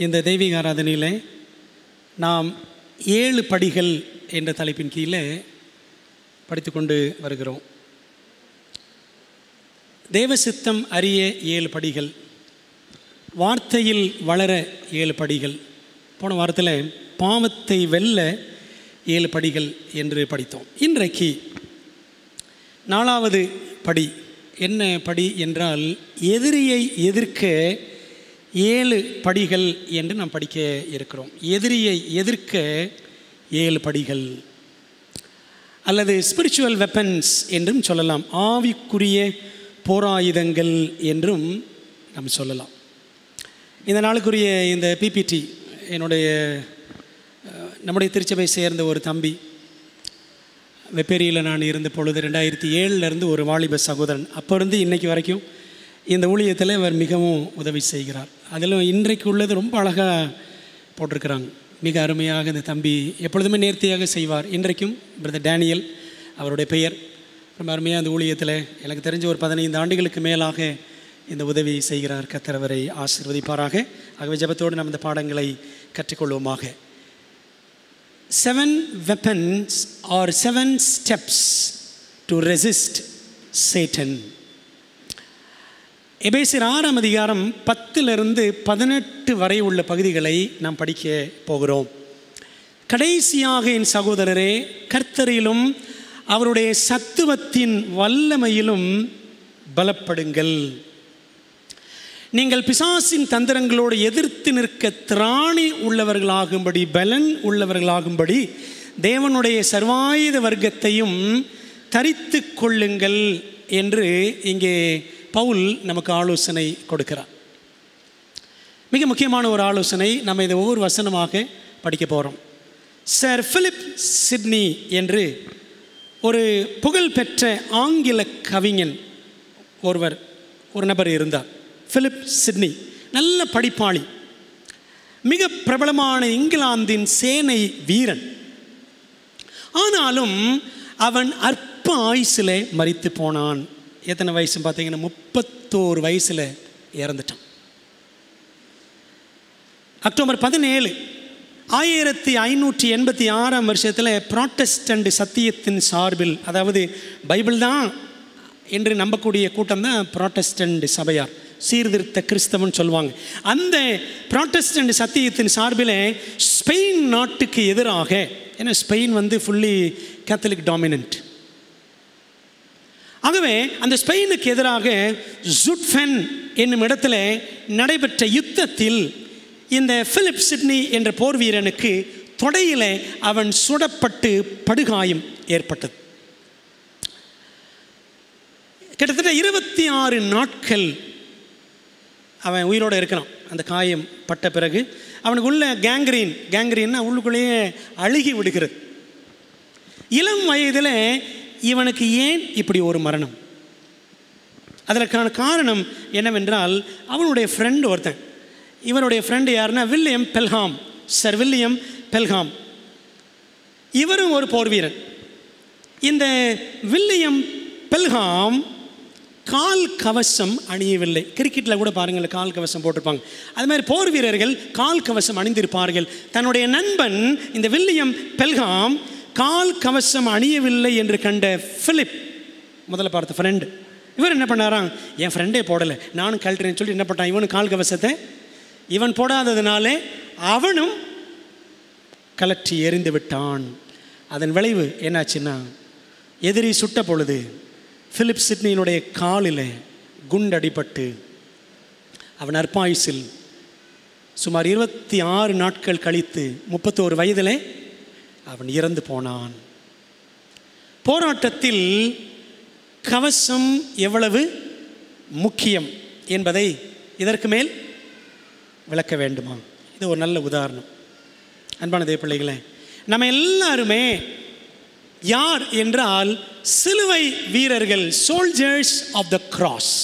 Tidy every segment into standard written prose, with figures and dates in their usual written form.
இந்த தெய்வீக ஆராதனையில் நாம் 7 படிகள் என்ற தலைப்பின் கீழே படித்து கொண்டு வருகிறோம். தேவ சித்தம் அறிய 7 படிகள், வார்த்தையில் வளர 7 படிகள், போன வாரத்தில் பாவத்தை வெல்ல 7 படிகள் என்று படித்தோம். இன்றைக்கு 4வது படி. என்ன படி என்றால் எதிரியை எதிர்க்க 7 படிகள் என்று நாம் படிக்க இருக்கிறோம். எதிரியை எதிர்க்க 7 படிகள் அல்லது ஸ்பிரிச்சுவல் வெப்பன்ஸ் என்றும் சொல்லலாம், ஆவிக்குரிய போராயுதங்கள் என்றும் நாம் சொல்லலாம். இந்த நாளுக்குரிய இந்த பிபிடி நம்முடைய திருச்சபை சேர்ந்த ஒரு தம்பி, வெப்பேரியில் நான் இருந்த பொழுது 2007 ஒரு வாலிப சகோதரன், அப்போ இருந்து இன்றைக்கு வரைக்கும் இந்த ஊழியத்தில் அவர் மிகவும் உதவி செய்கிறார். அதிலும் இன்றைக்கு உள்ளது ரொம்ப அழகாக போட்டிருக்கிறாங்க. மிக அருமையாக இந்த தம்பி எப்பொழுதுமே நேர்த்தியாக செய்வார். இன்றைக்கும் பிரதர் டேனியல் அவருடைய பெயர். ரொம்ப அருமையாக இந்த ஊழியத்தில் எனக்கு தெரிஞ்ச ஒரு 15 ஆண்டுகளுக்கு மேலாக இந்த உதவி செய்கிறார். கர்த்தர் அவரை ஆசீர்வதிப்பாராக. ஆகவே ஜெபத்தோடு நாம் இந்த பாடங்களை கற்றுக்கொள்வோமாக. 7 weapons or 7 steps to resist Satan. எபேசியர் 6ஆம் அதிகாரம் 10 18 வரை உள்ள பகுதிகளை நாம் படிக்க போகிறோம். கடைசியாக என் சகோதரரே, கர்த்தரிலும் அவருடைய சத்துவத்தின் வல்லமையிலும் பலப்படுங்கள். நீங்கள் பிசாசின் தந்திரங்களோடு எதிர்த்து நிற்க திராணி உள்ளவர்களாகும்படி, பலன் உள்ளவர்களாகும்படி தேவனுடைய சர்வாயுத வர்க்கத்தையும் தரித்து கொள்ளுங்கள் என்று இங்கே பவுல் நமக்கு ஆலோசனை கொடுக்கிறார். மிக முக்கியமான ஒரு ஆலோசனை. நம்ம இதை ஒவ்வொரு வசனமாக படிக்க போகிறோம். சர் பிலிப் சிட்னி என்று ஒரு புகழ்பெற்ற ஆங்கில கவிஞன் ஒரு நபர் இருந்தார். பிலிப் சிட்னி நல்ல படிப்பாளி, மிக பிரபலமான இங்கிலாந்தின் சேனை வீரன். ஆனாலும் அவன் அற்ப ஆயுசில் மரித்து போனான். எத்தனை வயசு பார்த்தீங்கன்னா 31 வயசில் இறந்துட்டான். அக்டோபர் 17 1586ஆம் வருஷத்தில் புராட்டஸ்டன்ட் சத்தியத்தின் சார்பில், அதாவது பைபிள் தான் என்று நம்பக்கூடிய கூட்டம் தான் புராட்டஸ்டன்ட் சபையார், சீர்திருத்த கிறிஸ்தவன் சொல்லுவாங்க. அந்த புராட்டஸ்டன்ட் சத்தியத்தின் சார்பில் ஸ்பெயின் நாட்டுக்கு எதிராக, ஏன்னா ஸ்பெயின் ஃபுல்லி கேத்தலிக் டாமினன்ட், ஆகவே அந்த ஸ்பெயினுக்கு எதிராக ஜுட்ஃபென் என்னும் இடத்துல நடைபெற்ற யுத்தத்தில் இந்த பிலிப் சிட்னி என்ற போர் வீரனுக்கு தொடையில் அவன் சுடப்பட்டு படுகாயம் ஏற்பட்டது. கிட்டத்தட்ட 26 நாட்கள் அவன் உயிரோடு இருக்கிறான். அந்த காயம் பட்ட பிறகு அவனுக்கு உள்ள கேங்க்ரீன்னா உள்ளுக்குள்ளேயே அழுகி விடுகிறது. இளம் வயதில் இவனுக்கு ஏன் இப்படி ஒரு மரணம்? அதற்கான காரணம் என்னவென்றால், அவனுடைய ஃப்ரெண்டு ஒருத்தன், இவனுடைய ஃப்ரெண்டு யாருன்னா William Pelham, sir William Pelham. இவரும் ஒரு போர் வீரன். இந்த வில்லியம் பெல்ஹாம் கால் கவசம் அணியவில்லை. கிரிக்கெட்டில் கூட பாருங்கள், கால் கவசம் போட்டிருப்பாங்க. அது மாதிரி போர் வீரர்கள் கால் கவசம் அணிந்திருப்பார்கள். தன்னுடைய நண்பன் இந்த வில்லியம் பெல்ஹாம் கால் கவசம் அணியவில்லை என்று கண்ட பிலிப், முதல்ல பார்த்த ஃப்ரெண்டு, இவர் என்ன பண்ணாராம், என் ஃப்ரெண்டே போடலை, நானும் கழட்டுறேன்னு சொல்லி என்ன பண்ணான், இவனு கால் கவசத்தை இவன் போடாததுனாலே அவனும் கலற்றி எறிந்து விட்டான். அதன் விளைவு என்னாச்சுன்னா, எதிரி சுட்ட பொழுது பிலிப் சிட்னியினுடைய காலில் குண்டடிப்பட்டு அவன் அற்பாயுசில் சுமார் 26 நாட்கள் கழித்து 31 வயதில் அவன் இறந்து போனான். போராட்டத்தில் கவசம் எவ்வளவு முக்கியம் என்பதை இதற்கு மேல் விளக்க வேண்டுமா? இது ஒரு நல்ல உதாரணம். அன்பான தேவ பிள்ளைகளே, நம்ம எல்லாருமே யார் என்றால் சிலுவை வீரர்கள், சோல்ஜர்ஸ் ஆஃப் த கிராஸ்.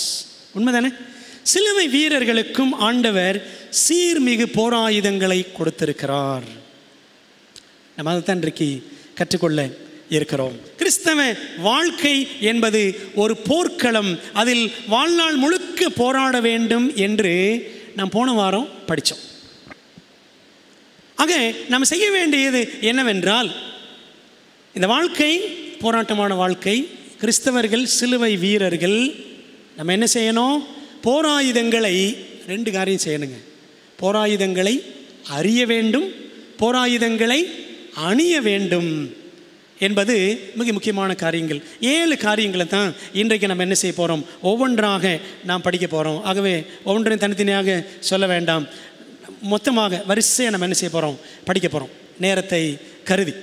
உண்மைதானே? சிலுவை வீரர்களுக்கும் ஆண்டவர் சீர்மிகு போராயுதங்களை கொடுத்திருக்கிறார். நம்ம அதைத்தான் இன்றைக்கு கற்றுக்கொள்ள இருக்கிறோம். கிறிஸ்தவ வாழ்க்கை என்பது ஒரு போர்க்களம். அதில் வாழ்நாள் முழுக்க போராட வேண்டும் என்று நாம் போன வாரம் படித்தோம். ஆக நம்ம செய்ய வேண்டியது என்னவென்றால், இந்த வாழ்க்கை போராட்டமான வாழ்க்கை. கிறிஸ்தவர்கள், சிலுவை வீரர்கள், நம்ம என்ன செய்யணும்? போராயுதங்களை 2 காரியம் செய்யணுங்க. போராயுதங்களை அறிய வேண்டும், போராயுதங்களை அணிய வேண்டும் என்பது மிக முக்கியமான காரியங்கள். 7 காரியங்களை தான் இன்றைக்கு நம்ம என்ன செய்ய போகிறோம், ஒவ்வொன்றாக நாம் படிக்க போகிறோம். ஆகவே ஒவ்வொன்றையும் தனித்தனியாக சொல்ல வேண்டாம், மொத்தமாக வரிசையாக நம்ம என்ன செய்ய போகிறோம், படிக்க போகிறோம் நேரத்தை கருதி.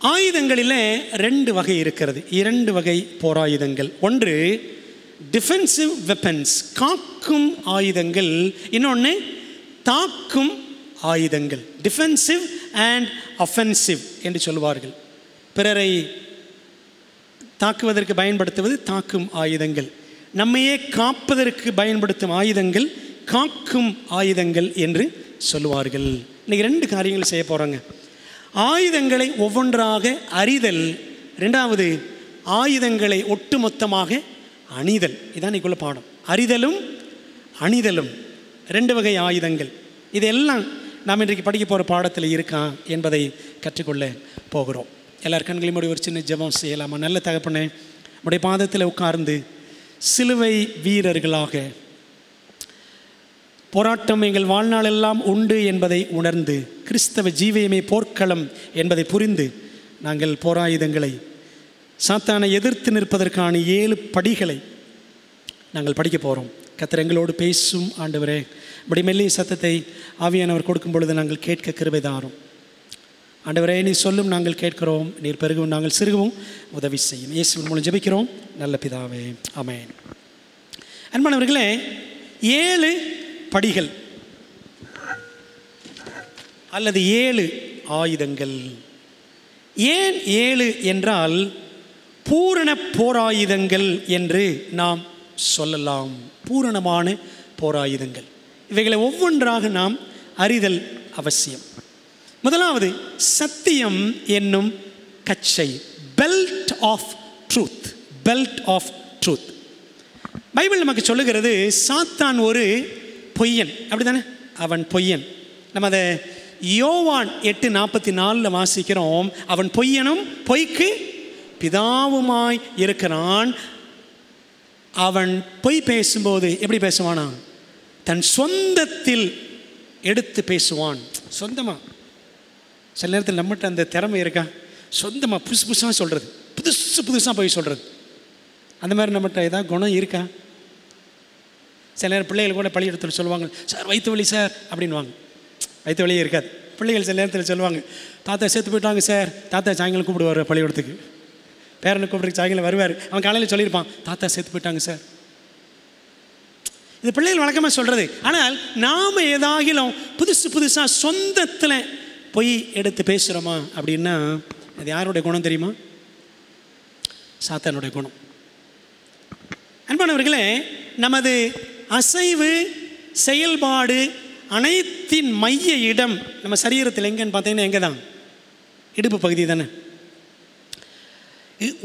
ஆயுதங்களில் 2 வகை இருக்கிறது, 2 வகை போராயுதங்கள். ஒன்று டிஃபென்சிவ் வெப்பன்ஸ், காக்கும் ஆயுதங்கள். இன்னொன்று தாக்கும் ஆயுதங்கள், டிஃபென்சிவ் அண்ட் அஃபென்சிவ் என்று சொல்வார்கள். பிறரை தாக்குவதற்கு பயன்படுத்துவது தாக்கும் ஆயுதங்கள், நம்மையே காப்பதற்கு பயன்படுத்தும் ஆயுதங்கள் காக்கும் ஆயுதங்கள் என்று சொல்லுவார்கள். இன்றைக்கி 2 காரியங்கள் செய்ய போகிறாங்க. ஆயுதங்களை ஒவ்வொன்றாக அறிதல், 2வது ஆயுதங்களை ஒட்டுமொத்தமாக அணிதல். இதான் இன்றைக்குள்ள பாடம். அறிதலும் அணிதலும் 2 வகை ஆயுதங்கள். இதெல்லாம் நாம் இன்றைக்கு படிக்க போகிற பாடத்தில் இருக்கா என்பதை கற்றுக்கொள்ள போகிறோம். எல்லார் கண்களையும் ஒரு சின்ன ஜெபம் செய்யலாமா? நல்ல தகப்பனே, உடைய பாதத்தில் உட்கார்ந்து சிலுவை வீரர்களாக போராட்டம் எங்கள் வாழ்நாளெல்லாம் உண்டு என்பதை உணர்ந்து, கிறிஸ்தவ ஜீவியமே போர்க்களம் என்பதை புரிந்து, நாங்கள் போராயுதங்களை, சாத்தானை எதிர்த்து நிற்பதற்கான 7 படிகளை நாங்கள் படிக்க போகிறோம். கர்த்தர் எங்களோடு பேசும் ஆண்டவரே. இப்படி மெல்லிய சத்தத்தை ஆவியானவர் கொடுக்கும் பொழுது நாங்கள் கேட்க கிருபை தாரும் ஆண்டவரே. நீ சொல்லும் நாங்கள் கேட்கிறோம், நீர் பெருகவும் நாங்கள் சிறுகவும் உதவி செய்யும். இயேசுவின் மூலம் ஜெபிக்கிறோம் நல்ல பிதாவே, ஆமென். அன்பானவர்களே, 7 படிகள் அல்லது 7 ஆயுதங்கள். ஏன் 7 என்றால் பூரண போராயுதங்கள் என்று நாம் சொல்லலாம். பூரணமான போராயுதங்கள். இவைகளை ஒவ்வொன்றாக நாம் அறிதல் அவசியம். முதலாவது சத்தியம் என்னும் கச்சை, belt of truth. Belt of truth. Bible நமக்கு சொல்லுகிறது, சாத்தான் ஒரு பொய்யன், அப்படி தானே? அவன் பொய்யன். நம்ம அதை யோவான் 8:44 வாசிக்கிறோம். அவன் பொய்யனும் பொய்க்கு பிதாவுமாய் இருக்கிறான். அவன் பொய் பேசும்போது எப்படி பேசுவானா? தன் சொந்தத்தில் எடுத்து பேசுவான். சொந்தமாக. சில நேரத்தில் நம்மகிட்ட அந்த திறமை இருக்கா? சொந்தமாக புதுசு புதுசாக சொல்கிறது, புதுசாக போய் சொல்கிறது. அந்த மாதிரி நம்மகிட்ட ஏதாவது குணம் இருக்கா? சில நேரம் பிள்ளைகள் கூட பள்ளியிடத்தில் சொல்லுவாங்க, சார் வயிற்று வலி சார் அப்படின்வாங்க. வயிற்று வலியே இருக்காது. பிள்ளைகள் சில நேரத்தில் சொல்லுவாங்க, தாத்தா சேர்த்து போயிட்டாங்க சார். தாத்தா சாயங்காலம் கூப்பிடுவார் பள்ளிக்கூடத்துக்கு. பேரனை கூப்பிட்றதுக்கு சாயங்காலம் வருவார். அவன் காலையில் சொல்லியிருப்பான், தாத்தா சேர்த்து போயிட்டாங்க சார். இது பிள்ளைகள் வழக்கமாக சொல்கிறது. ஆனால் நாம் ஏதாகிலும் புதுசாக சொந்தத்தில் போய் எடுத்து பேசுகிறோமா அப்படின்னா அது யாருடைய குணம் தெரியுமா? சாத்தானுடைய குணம். அன்பானவர்களே, நமது அசைவு செயல்பாடு அனைத்தின் மைய இடம் நம்ம சரீரத்தில் எங்கன்னு பார்த்தீங்கன்னா எங்கே தான்? இடுப்பு பகுதி தானே.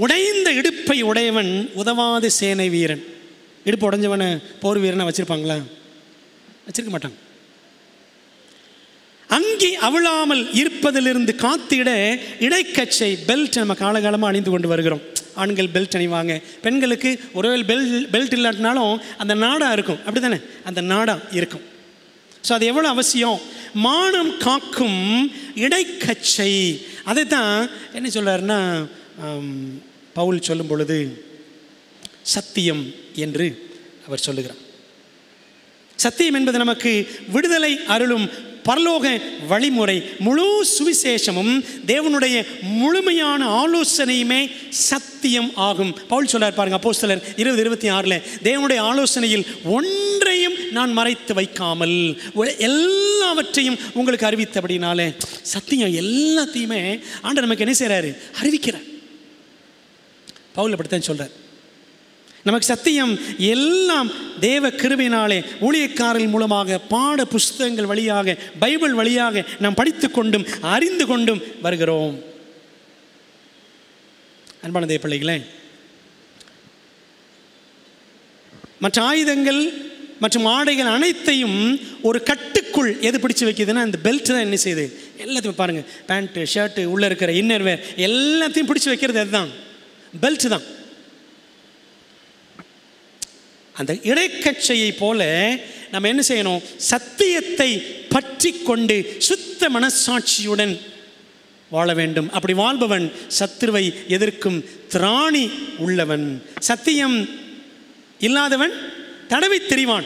உடைந்த இடுப்பை உடையவன் உதவாத சேனை வீரன். இடுப்பு உடைஞ்சவனை போர் வீரனை வச்சுருப்பாங்களா? வச்சிருக்க மாட்டாங்க. அங்கி அவிழாமல் இருப்பதிலிருந்து காத்திட இடைக்கச்சை, பெல்ட் நம்ம காலகாலமாக அணிந்து கொண்டு வருகிறோம். ஆண்கள் பெல்ட் அணிவாங்க. பெண்களுக்கு ஒருவேளை பெல்ட் இல்லாட்டினாலும் அந்த நாடா இருக்கும், அப்படி தானே? அந்த நாடா இருக்கும். ஸோ அது எவ்வளோ அவசியம். மானம் காக்கும் இடைக்கச்சை. அதை தான் என்ன சொல்கிறாருன்னா பவுல் சொல்லும் பொழுது சத்தியம் என்று அவர் சொல்லுகிறார். சத்தியம் என்பது நமக்கு விடுதலை அருளும் பரலோக வழிமுறை. முழு சுவிசேஷமும் தேவனுடைய முழுமையான ஆலோசனையுமே சத்தியம் ஆகும். பவுல் சொல்றார் பாருங்க, அப்போஸ்தலர் 20:26 தேவனுடைய ஆலோசனையில் ஒன்றையும் நான் மறைத்து வைக்காமல் எல்லாவற்றையும் உங்களுக்கு அறிவித்தபடினாலே. சத்தியம் எல்லாத்தையுமே ஆண்டவர் நமக்கு என்ன செய்றாரு? அறிவிக்கிறார். பவுல் அப்படித்தான் சொல்றார். நமக்கு சத்தியம் எல்லாம் தேவ கிருபையினாலே ஊழியக்காரர்கள் மூலமாக பாட புஸ்தகங்கள் வழியாக பைபிள் வழியாக நாம் படித்து கொண்டும் அறிந்து கொண்டும் வருகிறோம். அன்பான தேவ பிள்ளைகளே, மற்ற ஆயுதங்கள் மற்றும் ஆடைகள் அனைத்தையும் ஒரு கட்டுக்குள் எது பிடிச்சு வைக்குதுன்னா இந்த பெல்ட் தான் என்ன செய்யுது. எல்லாத்தையும் பாருங்கள், பேண்ட்டு, ஷர்ட்டு, உள்ளே இருக்கிற இன்னர்வேர் எல்லாத்தையும் பிடிச்சி வைக்கிறது அதுதான், பெல்ட் தான். அந்த இடைக்கச்சையை போல நம்ம என்ன செய்யணும், சத்தியத்தை பற்றி கொண்டு சுத்த மனசாட்சியுடன் வாழ வேண்டும். அப்படி வாழ்பவன் சத்துருவை எதிர்க்கும் திராணி உள்ளவன். சத்தியம் இல்லாதவன் தடவை தெரிவான்.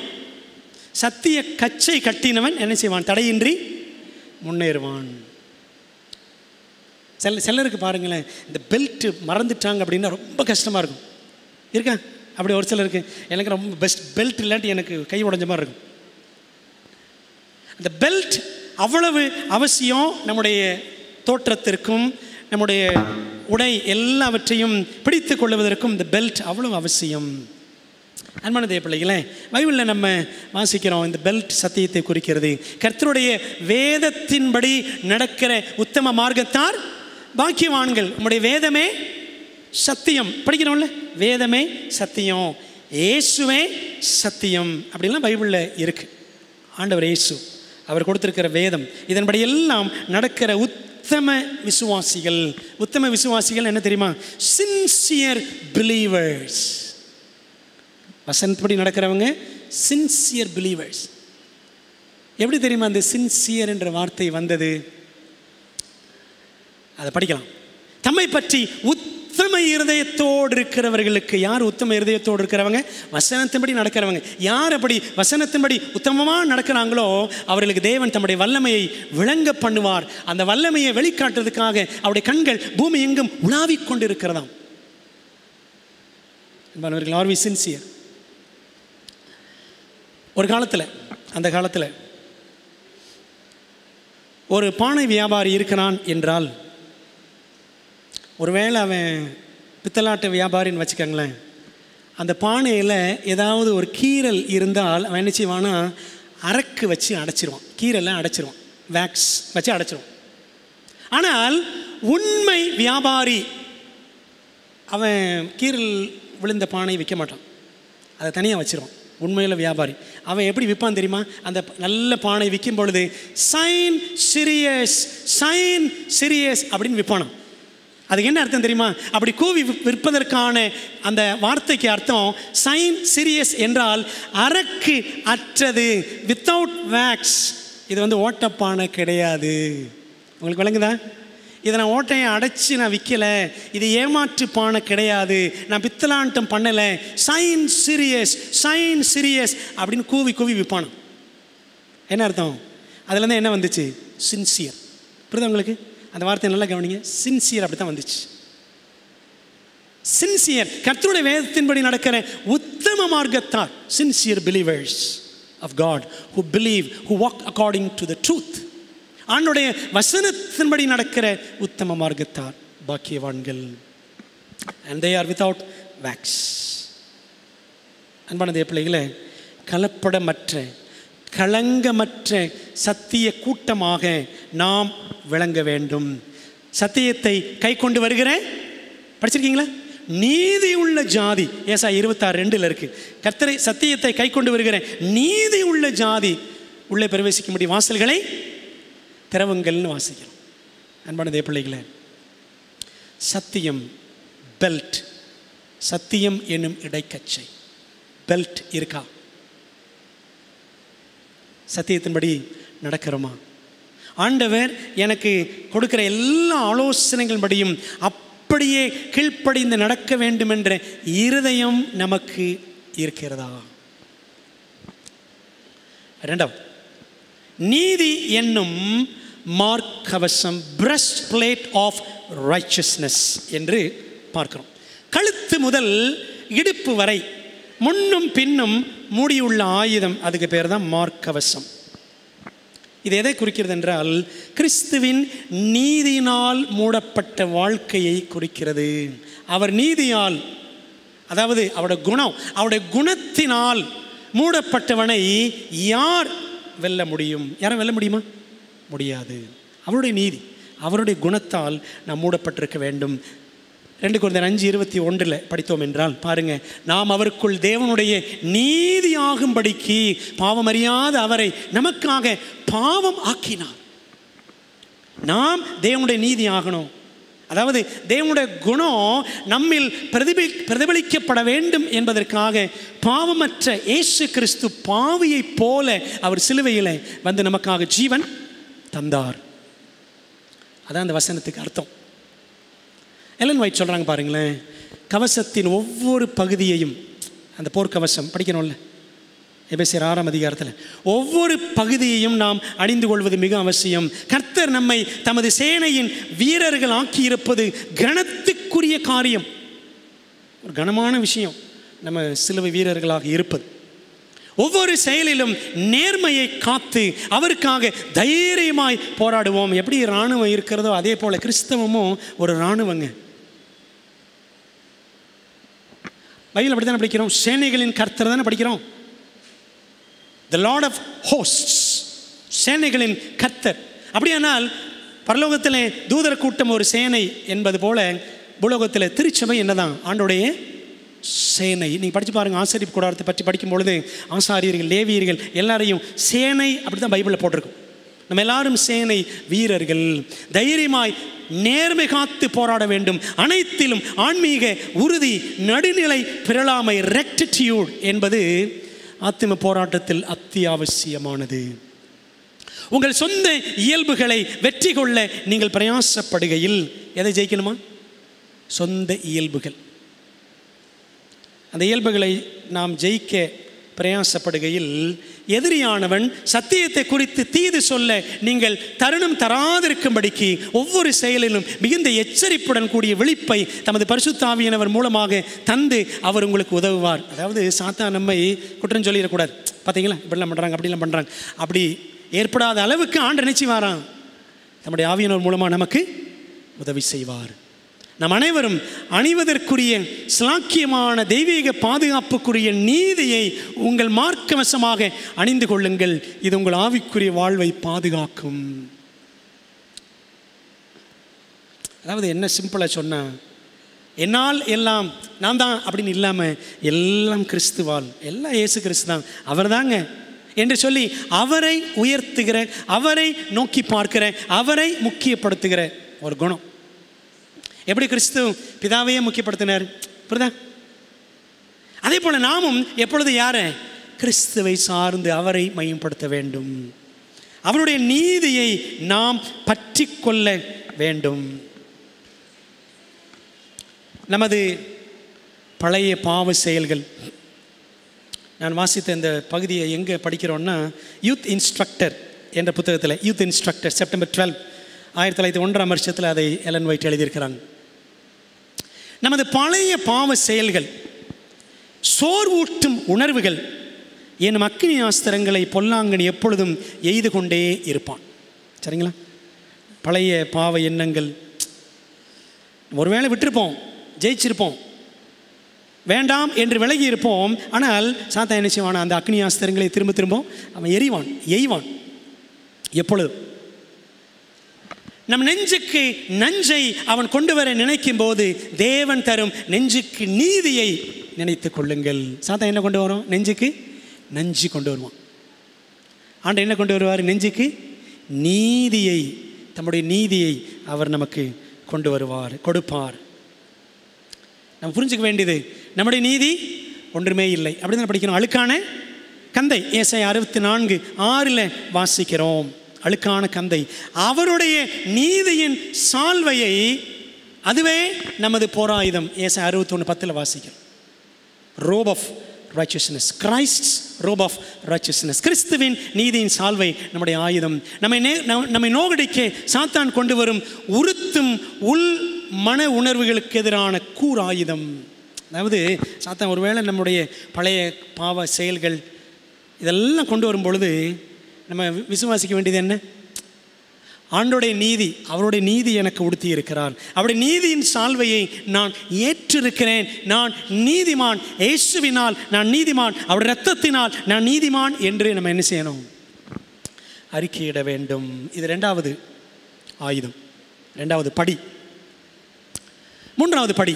சத்திய கச்சை கட்டினவன் என்ன செய்வான், தடையின்றி முன்னேறுவான். சிலருக்கு பாருங்களேன், இந்த பெல்ட் மறந்துட்டாங்க அப்படின்னா ரொம்ப கஷ்டமாக இருக்கும். இருக்கா அப்படி ஒரு சிலருக்கு? எனக்கு ரொம்ப பெஸ்ட் பெல்ட் இல்லாட்டி எனக்கு கை உடைஞ்ச மாதிரி இருக்கும். அந்த பெல்ட் அவ்வளவு அவசியம். நம்முடைய தோற்றத்திற்கும் நம்முடைய உடை எல்லாவற்றையும் பிடித்து கொள்வதற்கும் இந்த பெல்ட் அவ்வளவு அவசியம். அன்பான தேவ பிள்ளைகளே, பைபிளில் நம்ம வாசிக்கிறோம், இந்த பெல்ட் சத்தியத்தை குறிக்கிறது. கர்த்தருடைய வேதத்தின்படி நடக்கிற உத்தம மார்க்கத்தார் பாக்கியவான்கள். நம்முடைய வேதமே சத்தியம். படிக்கிறோம்ல, வேதமே சத்தியம், இயேசுவே சத்தியம் அப்படின்லாம் பைபிளில் இருக்கு. ஆண்டவர் இயேசு அவர் கொடுத்திருக்கிற வேதம், இதன்படி எல்லாம் நடக்கிற உத்தம விசுவாசிகள். உத்தம விசுவாசிகள் என்ன தெரியுமா? Sincere believers. வசனப்படி நடக்கிறவங்க சின்சியர் பிலீவர்ஸ். எப்படி தெரியுமா அந்த சின்சியர் என்ற வார்த்தை வந்தது? அதை படிக்கலாம். தம்மை பற்றி உத்தம இருதயத்தோடு இருக்கிறவர்களுக்கு. யார் உத்தம இருதயத்தோடு இருக்கிறவங்க? வசனத்தின்படி நடக்கிறவங்க. யார் அப்படி வசனத்தின்படி உத்தமமாக நடக்கிறாங்களோ அவர்களுக்கு தேவன் தம்முடைய வல்லமையை விளங்க பண்ணுவார். அந்த வல்லமையை வெளிக்காட்டுறதுக்காக அவருடைய கண்கள் பூமி எங்கும் உலாவிக் கொண்டு இருக்கிறதாம். R we sincere? ஒரு காலத்தில், அந்த காலத்தில் ஒரு பானை வியாபாரி இருக்கிறான் என்றால், ஒருவேளை அவன் பித்தலாட்டு வியாபாரின்னு வச்சுக்கோங்களேன், அந்த பானையில் ஏதாவது ஒரு கீரல் இருந்தால் அவன் என்ன செய்வான்னா அரக்கு வச்சு அடைச்சிருவான். கீரலை அடைச்சிருவான், வேக்ஸ் வச்சு அடைச்சிருவான். ஆனால் உண்மை வியாபாரி அவன் கீரல் விழுந்த பானை விற்க மாட்டான், அதை தனியாக வச்சிருவான். உண்மையில் வியாபாரி அவன் எப்படி விற்பான் தெரியுமா? அந்த நல்ல பானை விற்கும் பொழுது சைன் சீரியஸ், சைன் சீரியஸ் அப்படின்னு விற்பானான். அதுக்கு என்ன அர்த்தம் தெரியுமா? அப்படி கூவி விற்பதற்கான அந்த வார்த்தைக்கு அர்த்தம் சைன் சீரியஸ் என்றால் அரக்கு அற்றது, வித்தவுட் வேக்ஸ். இது ஓட்டப்பானை கிடையாது. உங்களுக்கு விளங்குதா? இதை நான் ஓட்டையை அடைச்சி நான் விற்கலை, இது ஏமாற்று பானை கிடையாது, நான் பித்தலாட்டம் பண்ணலை, சைன் சீரியஸ், சைன் சீரியஸ் அப்படின்னு கூவி கூவி விற்பானான். என்ன அர்த்தம்? அதுலேருந்து என்ன வந்துச்சு? சின்சியர். புரியுதா உங்களுக்கு? அந்த வார்த்தை நல்லா கவனிங்க. சின்சியர் அப்படி தான் வந்துச்சு. சின்சியர், கர்த்தருடைய வேதத்தின்படி நடக்கிற உத்தம மார்க்கத்தார். Sincere believers of God who believe, who walk according to the truth. ஆண்டுடைய வசனத்தின்படி நடக்கிற உத்தம மார்க்கத்தார் பாக்கியவான்கள். and they are without wax. அன்பான தேவ பிள்ளைகளே, கலப்படமற்ற களங்கமற்ற சத்திய கூட்டமாக நாம் விளங்க வேண்டும். சத்தியத்தை கை கொண்டு வருகிற, படிச்சிருக்கீங்களா? நீதி உள்ள ஜாதி. ஏசாயா 26:2 இருக்கு. கர்த்தரை சத்தியத்தை கை கொண்டு வருகிற நீதி உள்ள ஜாதி உள்ளே பிரவேசிக்கும்படி வாசல்களை திறவுங்கள்னு வாசிக்கிறோம். அன்பான தேவ பிள்ளைகளே, சத்தியம் பெல்ட். சத்தியம் என்னும் இடைக்கச்சை பெல்ட் இருக்கா? சத்தியத்தின்படி நடக்கிறோமா? ஆண்டவர் எனக்கு கொடுக்கிற எல்லா ஆலோசனைகளின்படியும் அப்படியே கீழ்ப்படிந்து நடக்க வேண்டும் என்ற இருதயம் நமக்கு இருக்கிறதா? இரண்டாவது, நீதி என்னும் மார்க்கவசம், பிரஸ்ட் பிளேட் ஆஃப் ரைச்சஸ்னஸ் என்று பார்க்கிறோம். கழுத்து முதல் இடுப்பு வரை முன்னும் பின்னும் மூடியுள்ள ஆயுதம், அதுக்கு பேர் தான் மார்க்கவசம். இது எதை குறிக்கிறது என்றால் கிறிஸ்துவின் நீதியினால் மூடப்பட்ட வாழ்க்கையை குறிக்கிறது. அவர் நீதியால், அதாவது அவருடைய குணம், அவருடைய குணத்தினால் மூடப்பட்டவனை யார் வெல்ல முடியும்? யாரும் வெல்ல முடியுமா? முடியாது. அவருடைய நீதி, அவருடைய குணத்தால் நாம் மூடப்பட்டிருக்க வேண்டும். 2 கொரிந்தியர் 5:21 படித்தோம் என்றால் பாருங்க, நாம் அவருக்குள் தேவனுடைய நீதியாகும்படிக்கு பாவம் அறியாத அவரை நமக்காக பாவம் ஆக்கினார். நாம் தேவனுடைய நீதி ஆகணும். அதாவது தேவனுடைய குணம் நம்மில் பிரதிபலிக்கப்பட வேண்டும் என்பதற்காக பாவமற்ற இயேசு கிறிஸ்து பாவியைப் போல அவர் சிலுவையில் வந்து நமக்காக ஜீவன் தந்தார். அதான் அந்த வசனத்துக்கு அர்த்தம். எலன் ஒயிட் சொல்கிறாங்க பாருங்களேன், கவசத்தின் ஒவ்வொரு பகுதியையும், அந்த போர்க்கவசம் படிக்கணும்ல எபேசியர் 6ஆம் அதிகாரத்தில், ஒவ்வொரு பகுதியையும் நாம் அணிந்து கொள்வது மிக அவசியம். கர்த்தர் நம்மை தமது சேனையின் வீரர்கள் ஆக்கியிருப்பது கனத்துக்குரிய காரியம். ஒரு கனமான விஷயம் நம்ம சிலுவை வீரர்களாக இருப்பது. ஒவ்வொரு செயலிலும் நேர்மையை காத்து அவருக்காக தைரியமாய் போராடுவோம். எப்படி இராணுவம் இருக்கிறதோ அதே போல கிறிஸ்தவமும் ஒரு இராணுவங்க. பைபிள் அப்படி தானே படிக்கிறோம், சேனைகளின் கர்த்தர் தானே படிக்கிறோம். The Lord of hosts, சேனைகளின் கர்த்தர். அப்படியானால் பரலோகத்தில் தூதர் கூட்டம் ஒரு சேனை என்பது போல பூலோகத்தில் திருச்சபை என்னதான்? ஆண்டோடைய சேனை. நீங்கள் படித்து பாருங்கள், ஆசாரிப்பு கூடாரத்தை பற்றி படிக்கும் பொழுது ஆசாரியர்கள், லேவியர்கள் எல்லாரையும் சேனை அப்படி தான் பைபிளில் போட்டிருக்கும். நம்ம எல்லாரும் சேனை வீரர்கள். தைரியமாய் நேர்மை காத்து போராட வேண்டும். அனைத்திலும் ஆன்மீக உறுதி, நடுநிலை, பிறழாமை, ரெக்டிடியூட் என்பது ஆத்தும போராட்டத்தில் அத்தியாவசியமானது. உங்கள் சொந்த இயல்புகளை வெற்றி கொள்ள நீங்கள் பிரயாசப்படுகையில் எதை ஜெயிக்கணுமா? சொந்த இயல்புகள். அந்த இயல்புகளை நாம் ஜெயிக்க பிரயாசப்படுகையில் எதிரியானவன் சத்தியத்தை குறித்து தீது சொல்ல நீங்கள் தருணம் தராதிருக்கும்படிக்கு ஒவ்வொரு செயலிலும் மிகுந்த எச்சரிப்புடன் கூடிய விழிப்பை தமது பரிசுத்த ஆவியானவர் மூலமாக தந்து அவர் உங்களுக்கு உதவுவார். அதாவது சாத்தான் நம்மை குற்றம் சொல்லிடக்கூடாது. பார்த்தீங்களா, இப்படிலாம் பண்ணுறாங்க, அப்படிலாம் பண்ணுறாங்க, அப்படி ஏற்படாத அளவுக்கு ஆண்டு நினைச்சு வாரான். நம்முடைய ஆவியானவர் மூலமாக நமக்கு உதவி செய்வார். நம் அனைவரும் அணிவதற்குரிய ஸ்லாக்கியமான தெய்வீக பாதுகாப்புக்குரிய நீதியை உங்கள் மார்க்கவசமாக அணிந்து கொள்ளுங்கள். இது உங்கள் ஆவிக்குரிய வாழ்வை பாதுகாக்கும். அதாவது என்ன சிம்பிளாக சொன்னால், என்னால் எல்லாம் நான் தான் அப்படின்னு இல்லாமல் எல்லாம் கிறிஸ்துவால், எல்லாம் இயேசு கிறிஸ்து தான், அவர் தாங்க என்று சொல்லி அவரை உயர்த்துகிற, அவரை நோக்கி பார்க்கிற, அவரை முக்கியப்படுத்துகிற ஒரு குணம். எப்படி கிறிஸ்து பிதாவையே முக்கியப்படுத்தினார், புரியுதா? அதே போல நாமும் எப்பொழுது யாரை? கிறிஸ்துவை சார்ந்து அவரை மையப்படுத்த வேண்டும். அவருடைய நீதியை நாம் பற்றி கொள்ள வேண்டும். நமது பழைய பாவ செயல்கள், நான் வாசித்த இந்த பகுதியை எங்கே படிக்கிறோன்னா, யூத் இன்ஸ்ட்ரக்டர் என்ற புத்தகத்தில், யூத் இன்ஸ்ட்ரக்டர் செப்டம்பர் 12 1901ஆம் வருஷத்தில் அதை எலன் ஒயிட் எழுதியிருக்கிறாங்க. நமது பழைய பாவ செயல்கள், சோர்வூட்டும் உணர்வுகள், என் அக்கினி ஆஸ்திரங்களை பொல்லாங்கன் எப்பொழுதும் எய்து கொண்டே இருப்பான். சரிங்களா? பழைய பாவ எண்ணங்கள் ஒருவேளை விட்டுருப்போம், ஜெயிச்சிருப்போம், வேண்டாம் என்று விலகி இருப்போம். ஆனால் சாத்தா என்ன செய்வான்? அந்த அக்னி ஆஸ்திரங்களை திரும்ப திரும்ப அவன் எய்வான். எப்பொழுது நம் நெஞ்சுக்கு நஞ்சை அவன் கொண்டு வர நினைக்கும் போது தேவன் தரும் நெஞ்சுக்கு நீதியை நினைத்து கொள்ளுங்கள். சாத்தா என்ன கொண்டு வரும்? நெஞ்சுக்கு நஞ்சு கொண்டு வருவான். ஆண்டவர் என்ன கொண்டு வருவார்? நெஞ்சுக்கு நீதியை, தம்முடைய நீதியை அவர் நமக்கு கொண்டு வருவார், கொடுப்பார். நம்ம புரிஞ்சுக்க வேண்டியது, நம்முடைய நீதி ஒன்றுமே இல்லை. அப்படி தான் படிக்கணும். அழுக்கான கந்தை, ஏசாயா 64:6 வாசிக்கிறோம். அழுக்கான கந்தை, அவருடைய நீதியின் சால்வையை, அதுவே நமது போராயுதம். ஏசாயா 61:10 வாசிக்கிறோம். robe of righteousness, Christ's robe of righteousness, கிறிஸ்துவின் நீதியின் சால்வை நம்முடைய ஆயுதம். நம்மை நோகடிக்க சாத்தான் கொண்டு வரும் உறுத்தும் உள் மன உணர்வுகளுக்கு எதிரான கூர் ஆயுதம். அதாவது சாத்தான் ஒருவேளை நம்முடைய பழைய பாவ செயல்கள் இதெல்லாம் கொண்டு வரும் பொழுது நம்ம விசுவாசிக்க வேண்டியது என்ன? ஆண்டோடைய நீதி, அவருடைய நீதி எனக்கு உடுத்தி இருக்கிறார், அவருடைய நீதியின் சால்வையை நான் ஏற்றிருக்கிறேன், நான் நீதிமான், இயேசுவினால் நான் நீதிமான், அவருடைய இரத்தத்தினால் நான் நீதிமான் என்று நம்ம என்ன செய்யணும்? அறிக்கையிட வேண்டும். இது 2வது ஆயுதம், 2வது படி. மூன்றாவது படி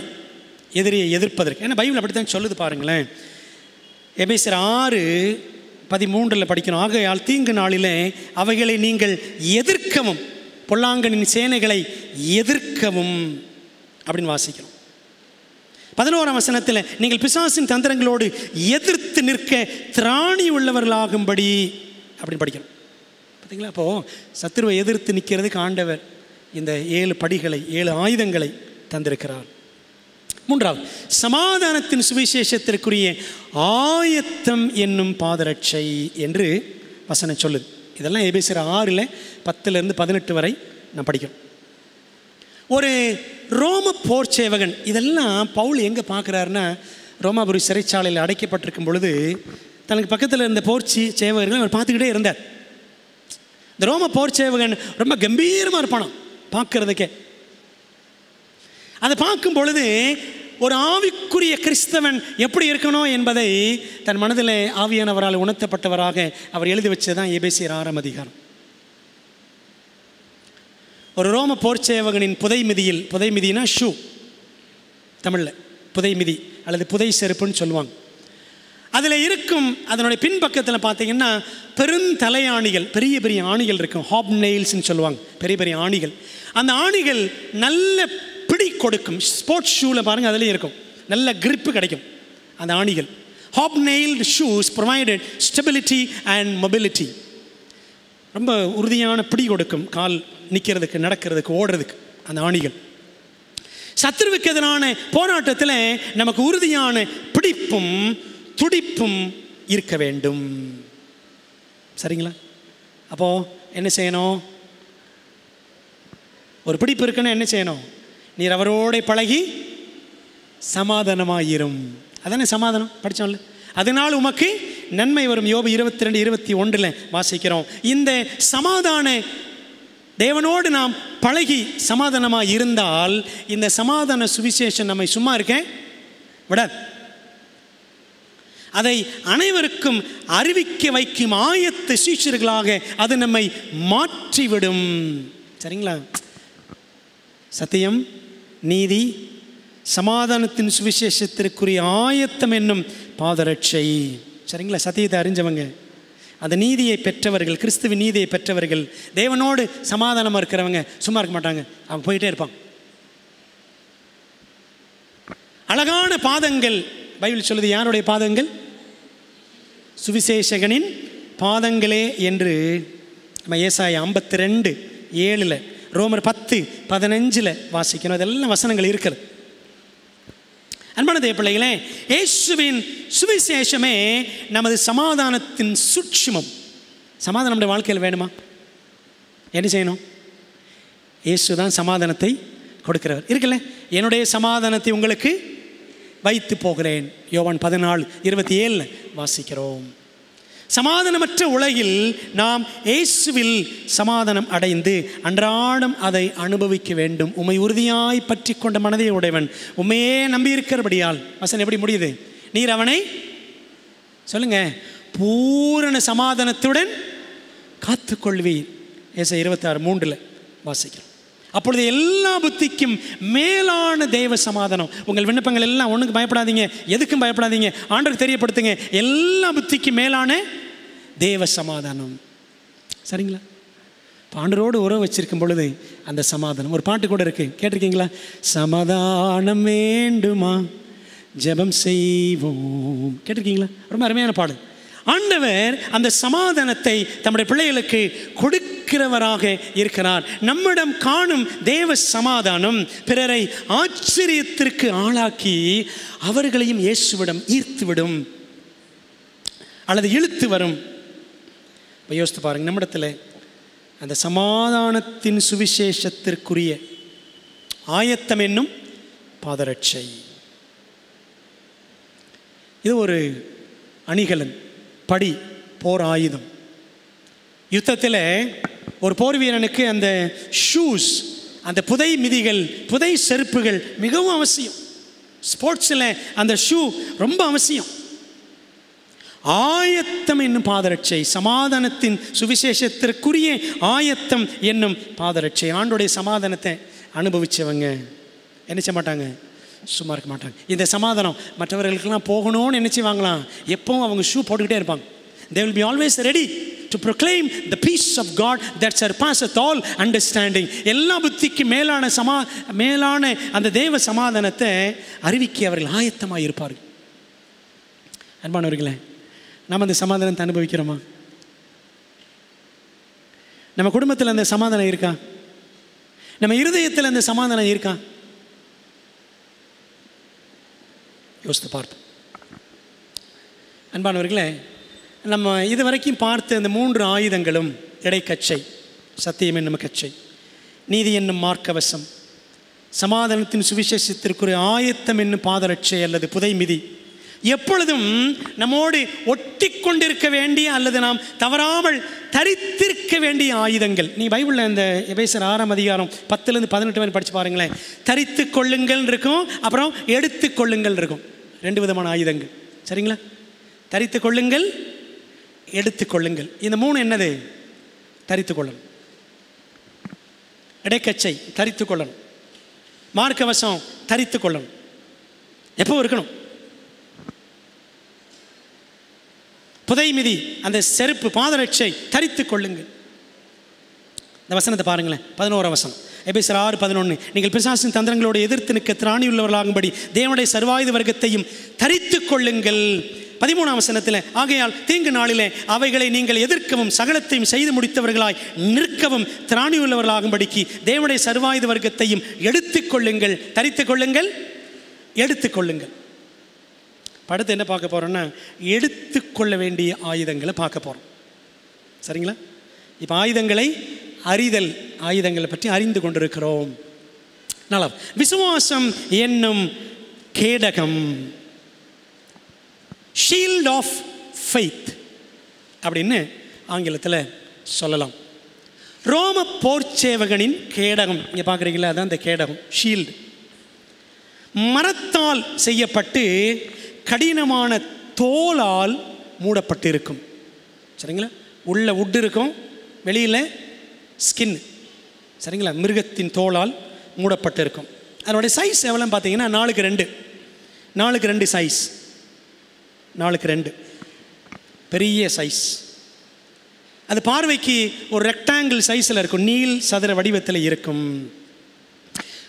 எதிரியை எதிர்ப்பதற்கு. ஏன்னா பைபிள் அப்படி தான் சொல்லுது பாருங்களேன். எபேசியர் 6:13 படிக்கணும். ஆகையால் தீங்கு நாளிலே அவைகளை நீங்கள் எதிர்க்கவும், பொல்லாங்கனின் சேனைகளை எதிர்க்கவும் அப்படின்னு வாசிக்கிறோம். 11ஆம் வசனத்தில் நீங்கள் பிசாசின் தந்திரங்களோடு எதிர்த்து நிற்க திராணி உள்ளவர்களாகும்படி அப்படின்னு படிக்கிறோம். பார்த்தீங்களா? அப்போது சத்துருவை எதிர்த்து நிற்கிறதுக்கு ஆண்டவர் இந்த 7 படிகளை, 7 ஆயுதங்களை தந்திருக்கிறார். மூன்றாவது, சமாதானத்தின் சுவிசேஷத்திற்குரிய ஆயத்தம் என்னும் பாதரட்சை என்று வசனம் சொல்லுது. இதெல்லாம் எபேசியர் 6:10-18 வரை நான் படிக்கிறோம். ஒரு ரோம போர் சேவகன், இதெல்லாம் பவுல் எங்கே பார்க்குறாருன்னா, ரோமாபுரி சிறைச்சாலையில் அடைக்கப்பட்டிருக்கும் பொழுது தனக்கு பக்கத்தில் இருந்த போர் சேவகர்கள் அவர் பார்த்துக்கிட்டே இருந்தார். இந்த ரோம போர் சேவகன் ரொம்ப கம்பீரமாக இருப்பானோ பார்க்கறதுக்கே. அதை பார்க்கும் பொழுது ஒரு ஆவிக்குரிய கிறிஸ்தவன் எப்படி இருக்கணும் என்பதை தன் மனதில் ஆவியானவரால் உணர்த்தப்பட்டவராக அவர் எழுதி வச்சதுதான் எபேசியர் 6ஆம் அதிகாரம். ஒரு ரோம போர்ச்சேவகனின் புதைமிதியில், புதைமிதினா ஷூ தமிழில் புதைமிதி அல்லது புதை செருப்புன்னு சொல்லுவாங்க. அதில் இருக்கும் அதனுடைய பின்பக்கத்தில் பார்த்தீங்கன்னா பெருந்தலையாணிகள், பெரிய பெரிய ஆணிகள் இருக்கும். ஹாப் நெயில்ஸ்ன்னு சொல்லுவாங்க, பெரிய பெரிய ஆணிகள். அந்த ஆணிகள் நல்ல பிடி கொடுக்கும். ஸ்போர்ட்ஸ் ஷூவில் பாருங்கள், அதுலேயும் இருக்கும், நல்ல கிரிப்பு கிடைக்கும் அந்த ஆணிகள். Hobnailed shoes provided stability and mobility. ரொம்ப உறுதியான பிடி கொடுக்கும், கால் நிற்கிறதுக்கு, நடக்கிறதுக்கு, ஓடுறதுக்கு அந்த ஆணிகள். சத்துருவுக்கு எதிரான போராட்டத்தில் நமக்கு உறுதியான பிடிப்பும் துடிப்பும் இருக்க வேண்டும். சரிங்களா? அப்போது என்ன செய்யணும்? ஒரு பிடிப்பு இருக்குன்னா என்ன செய்யணும்? நீர் அவரோட பழகி சமாதானமாயிரும். அதானே சமாதானம் படித்தோம்ல. அதனால் உமக்கு நன்மை வரும். யோபு 22:21 வாசிக்கிறோம். இந்த சமாதான தேவனோடு நாம் பழகி சமாதானமாக இருந்தால் இந்த சமாதான சுவிசேஷம் நம்மை சும்மா இருக்க விடாது. அதை அனைவருக்கும் அறிவிக்க வைக்கும் ஆயத்த சீஷர்களாக அது நம்மை மாற்றிவிடும். சரிங்களா? சத்தியம், நீதி, சமாதானத்தின் சுவிசேஷத்திற்குரிய ஆயத்தம் என்னும் பாதரட்சை. சரிங்களா? சத்தியத்தை அறிஞ்சவங்க, அந்த நீதியை பெற்றவர்கள், கிறிஸ்துவின் நீதியை பெற்றவர்கள், தேவனோடு சமாதானமாக இருக்கிறவங்க சும்மா இருக்க மாட்டாங்க, அவங்க போயிட்டே இருப்பாங்க. அழகான பாதங்கள் பைபிள் சொல்லுது. யாருடைய பாதங்கள்? சுவிசேஷகனின் பாதங்களே என்று நம்ம ஏசாயா 52:7, ரோமர் 10:15 வாசிக்கணும். அதெல்லாம் வசனங்கள் இருக்கிறது. அன்பான தேவ பிள்ளைகளே, இயேசுவின் சுவிசேஷமே நமது சமாதானத்தின் சூட்சுமம். சமாதானம் நம்முடைய வாழ்க்கையில் வேணுமா? என்ன செய்யணும்? இயேசு தான் சமாதானத்தை கொடுக்கிறவர். இருக்குல்ல, என்னுடைய சமாதானத்தை உங்களுக்கு வைத்து போகிறேன், யோவான் 14:27 வாசிக்கிறோம். சமாதானமற்ற உலகில் நாம் இயேசுவில் சமாதானம் அடைந்து அன்றாடம் அதை அனுபவிக்க வேண்டும். உம்மை உறுதியாய் பற்றி கொண்ட மனதை உடையவன் உண்மையே நம்பியிருக்கிறபடியால், வசனம் எப்படி முடியுது? நீர் அவனை சொல்லுங்க பூரண சமாதானத்துடன் காத்துக்கொள்வீர். ஏசாயா 26:3 வாசிக்கிறோம். அப்பொழுது எல்லா புத்திக்கும் மேலான தேவ சமாதானம். உங்கள் விண்ணப்பங்கள் எல்லாம் ஒன்றுக்கு பயப்படாதீங்க, எதுக்கும் பயப்படாதீங்க, ஆண்டவருக்கு தெரியப்படுத்துங்க. எல்லா புத்திக்கும் மேலான தேவ சமாதானம். சரிங்களா? ஆண்டவரோடு உறவு வச்சிருக்கும் பொழுது அந்த சமாதானம். ஒரு பாட்டு கூட இருக்கு, கேட்டிருக்கீங்களா? சமாதானம் வேண்டுமா ஜெபம் செய்வோம். கேட்டிருக்கீங்களா? ரொம்ப அருமையான பாடல். ஆண்டவர் அந்த சமாதானத்தை தம்முடைய பிள்ளைகளுக்கு கொடுக்கிறவராக இருக்கிறார். நம்மிடம் காணும் தேவ சமாதானம் பிறரை ஆச்சரியத்திற்கு ஆளாக்கி அவர்களையும் இயேசுவிடம் ஈர்த்துவிடும் அல்லது இழுத்து வரும். இப்போ யோசித்து பாருங்க, நம்மிடத்தில் அந்த சமாதானத்தின் சுவிசேஷத்திற்குரிய ஆயத்தம் என்னும் பாதரட்சை. இது ஒரு அணிகலன், படி, போர் ஆயுதம். யுத்தத்தில் ஒரு போர் வீரனுக்கு அந்த ஷூஸ், அந்த புதை மிதிகள், புதை செருப்புகள் மிகவும் அவசியம். ஸ்போர்ட்ஸில் அந்த ஷூ ரொம்ப அவசியம். ஆயத்தம் என்னும் பாதரட்சை, சமாதானத்தின் சுவிசேஷத்திற்குரிய ஆயத்தம் என்னும் பாதரட்சை. ஆண்டோடைய சமாதானத்தை அனுபவிச்சவங்க என்ன செய்ய மாட்டாங்க, சும்மா இருக்க மாட்டாங்க. இந்த சமாதானம் மற்றவர்களுக்கெல்லாம் போகணும்னு நினச்சி வாங்கலாம், எப்பவும் அவங்க ஷூ போட்டுக்கிட்டே இருப்பாங்க. They will be always ready to proclaim the peace of God that surpasseth all understanding. எல்லா புத்திக்கு மேலான அந்த தேவ சமாதானத்தை அறிவிக்க அவர்கள் ஆயத்தமாக இருப்பார்கள். அன்பானவர்களே, நம்ம அந்த சமாதானத்தை அனுபவிக்கிறோமா? நம்ம குடும்பத்தில் அந்த சமாதானம் இருக்கா? நம்ம இருதயத்தில் அந்த சமாதானம் இருக்கா? யோசித்து பார்ப்போம். அன்பானவர்களே, நம்ம இதுவரைக்கும் பார்த்த இந்த 3 ஆயுதங்களும் இடைக்கச்சை, சத்தியம் என்னும் கச்சை, நீதி என்னும் மார்க்கவசம், சமாதானத்தின் சுவிசேஷத்திற்கு ஆயத்தம் என்னும் பாதரட்சை அல்லது புதைமிதி, எப்பொழுதும் நம்மோடு ஒட்டி கொண்டிருக்க வேண்டிய அல்லது நாம் தவறாமல் தரித்திருக்க வேண்டிய ஆயுதங்கள். நீ பைபிளில் இந்த எபேசியர் 6ஆம் அதிகாரம் 10-18 வரை படித்து பாருங்களேன். தரித்து கொள்ளுங்கள் இருக்கும், அப்புறம் எடுத்து கொள்ளுங்கள் இருக்கும். 2 விதமான ஆயுதங்கள். சரிங்களா? தரித்து கொள்ளுங்கள், எடுத்து கொள்ளுங்கள். இந்த 3 என்னது? தரித்து கொள்ளணும். இடைக்கச்சை தரித்து கொள்ளணும், மார்க்கவசம் தரித்து கொள்ளணும். எப்போ இருக்கணும்? புதைமிதி, அந்த செருப்பு பாதரட்சை தரித்து கொள்ளுங்கள். இந்த வசனத்தை பாருங்களேன். 11ஆம் வசனம், எபேசியர் 6:11. நீங்கள் பிசாசின் தந்திரங்களோடு எதிர்த்து நிற்க திராணி உள்ளவர்களாகும்படி தேவனுடைய சர்வாயுத வர்க்கத்தையும் தரித்து கொள்ளுங்கள். 13ஆம் வசனத்தில், ஆகையால் தீங்கு நாளிலே அவைகளை நீங்கள் எதிர்க்கவும் சகலத்தையும் செய்து முடித்தவர்களாய் நிற்கவும் திராணி உள்ளவர்களாகும்படிக்கு தேவனுடைய சர்வாயுத வர்க்கத்தையும் எடுத்துக் கொள்ளுங்கள். தரித்து கொள்ளுங்கள், எடுத்துக் கொள்ளுங்கள். படுத்து என்ன பார்க்க போகிறோன்னா, எடுத்துக்கொள்ள வேண்டிய ஆயுதங்களை பார்க்க போகிறோம். சரிங்களா? இப்போ ஆயுதங்களை அறிதல், ஆயுதங்களை பற்றி அறிந்து கொண்டிருக்கிறோம். நல்லா, விசுவாசம் என்னும் கேடகம், ஷீல்ட் ஆஃப் ஃபெய்த் அப்படின்னு ஆங்கிலத்தில் சொல்லலாம். ரோம போர்ச்சேவகனின் கேடகம், இங்கே பார்க்குறீங்களா, அதான் அந்த கேடகம், ஷீல்டு. மரத்தால் செய்யப்பட்டு கடினமான தோலால் மூடப்பட்டு இருக்கும். சரிங்களா? உள்ள உட்டு இருக்கும், வெளியில் ஸ்கின். சரிங்களா? மிருகத்தின் தோலால் மூடப்பட்டு இருக்கும். அதனுடைய சைஸ் எவ்வளோன்னு பார்த்தீங்கன்னா 4x2 சைஸ், 4x2 பெரிய சைஸ். அது பார்வைக்கு ஒரு ரெக்டாங்கிள் சைஸில் இருக்கும், நீள் சதுர வடிவத்தில் இருக்கும்.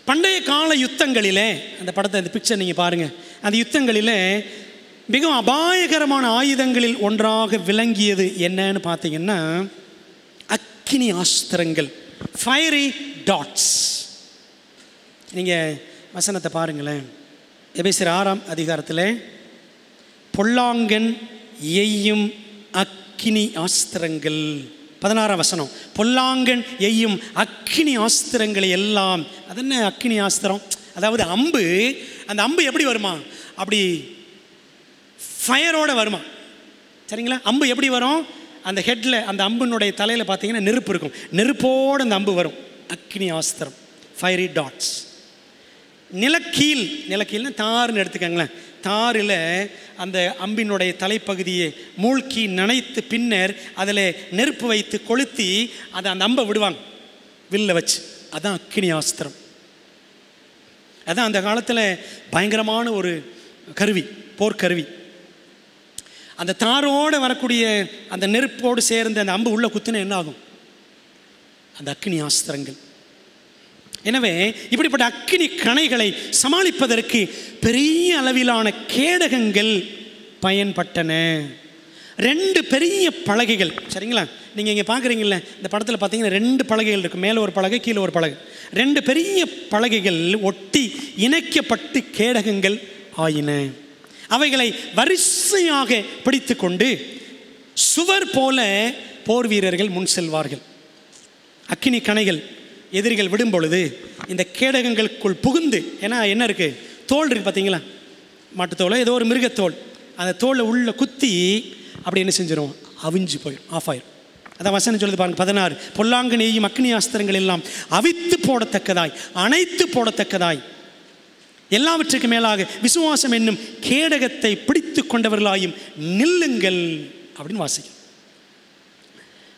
பண்டைய கால யுத்தங்களிலே, அந்த படத்தை, அந்த பிக்சர் நீங்கள் பாருங்கள், அந்த யுத்தங்களிலே மிகவும் அபாயகரமான ஆயுதங்களில் ஒன்றாக விளங்கியது என்னன்னு பார்த்தீங்கன்னா அக்கினி ஆஸ்திரங்கள், ஃபயரி டாட்ஸ். நீங்கள் வசனத்தை பாருங்களேன். எபேசியர் 6ஆம் அதிகாரத்தில் பொல்லாங்கன் எய்யும் அக்கினி ஆஸ்திரங்கள், 16ஆம் வசனம், பொல்லாங்கன் எய்யும் அக்கினி ஆஸ்திரங்களை எல்லாம். அது என்ன அக்கினி ஆஸ்திரம்? அதாவது அம்பு. அந்த அம்பு எப்படி வருமா? அப்படி ஃபயரோடு வருமா. சரிங்களா? அம்பு எப்படி வரும்? அந்த ஹெட்டில், அந்த அம்பினுடைய தலையில் பார்த்தீங்கன்னா நெருப்பு இருக்கும், நெருப்போடு அந்த அம்பு வரும். அக்கினி ஆஸ்திரம், ஃபயரி டாட்ஸ். நிலக்கீல்னா தாருன்னு எடுத்துக்கங்களேன். தாரில் அந்த அம்பினுடைய தலைப்பகுதியை மூழ்கி நனைத்து பின்னர் அதில் நெருப்பு வைத்து கொளுத்தி அதை அந்த அம்பை விடுவாங்க வில்ல வச்சு. அதுதான் அக்கினி ஆஸ்திரம். அதான் அந்த காலத்தில் பயங்கரமான ஒரு கருவி, போர்க்கருவி. அந்த தாரோடு வரக்கூடிய அந்த நெருப்போடு சேர்ந்து அந்த அம்பு உள்ள குத்துனா என்ன ஆகும்? அந்த அக்கினி ஆஸ்திரங்கள். எனவே இப்படிப்பட்ட அக்கினி கணைகளை சமாளிப்பதற்கு பெரிய அளவிலான கேடகங்கள் பயன்பட்டன. 2 பெரிய பலகைகள். சரிங்களா? நீங்கள் இங்கே பார்க்குறீங்கள, இந்த படத்தில் பார்த்தீங்கன்னா 2 பலகைகள் இருக்குது, மேலே ஒரு பலகை, கீழே ஒரு பலகை. 2 பெரிய பலகைகள் ஒட்டி இணைக்கப்பட்டு கேடகங்கள் ஆயின. அவைகளை வரிசையாக பிடித்து கொண்டு சுவர் போல போர் வீரர்கள் முன் செல்வார்கள். அக்கினி கணைகள் எதிரிகள் விடும் பொழுது இந்த கேடகங்களுக்குள் புகுந்து, ஏன்னா என்ன இருக்குது, தோல் இருக்குது பார்த்தீங்களா, மாட்டுத்தோல், ஏதோ ஒரு மிருகத்தோல், அந்த தோலை உள்ள குத்தி அப்படி என்ன செஞ்சிடும், அவிஞ்சு போயிடும், ஆஃப் ஆயிடும். அதான் வசனம் சொல்லுது பாருங்க, 16, பொல்லாங்கு நெய்யும் அக்கினி ஆஸ்திரங்கள் எல்லாம் அவித்து போடத்தக்கதாய், அணைத்து போடத்தக்கதாய், எல்லாவற்றுக்கு மேலாக விசுவாசம் என்னும் கேடகத்தை பிடித்து கொண்டவர்களாயும் நில்லுங்கள் அப்படின்னு வாசிக்கும்.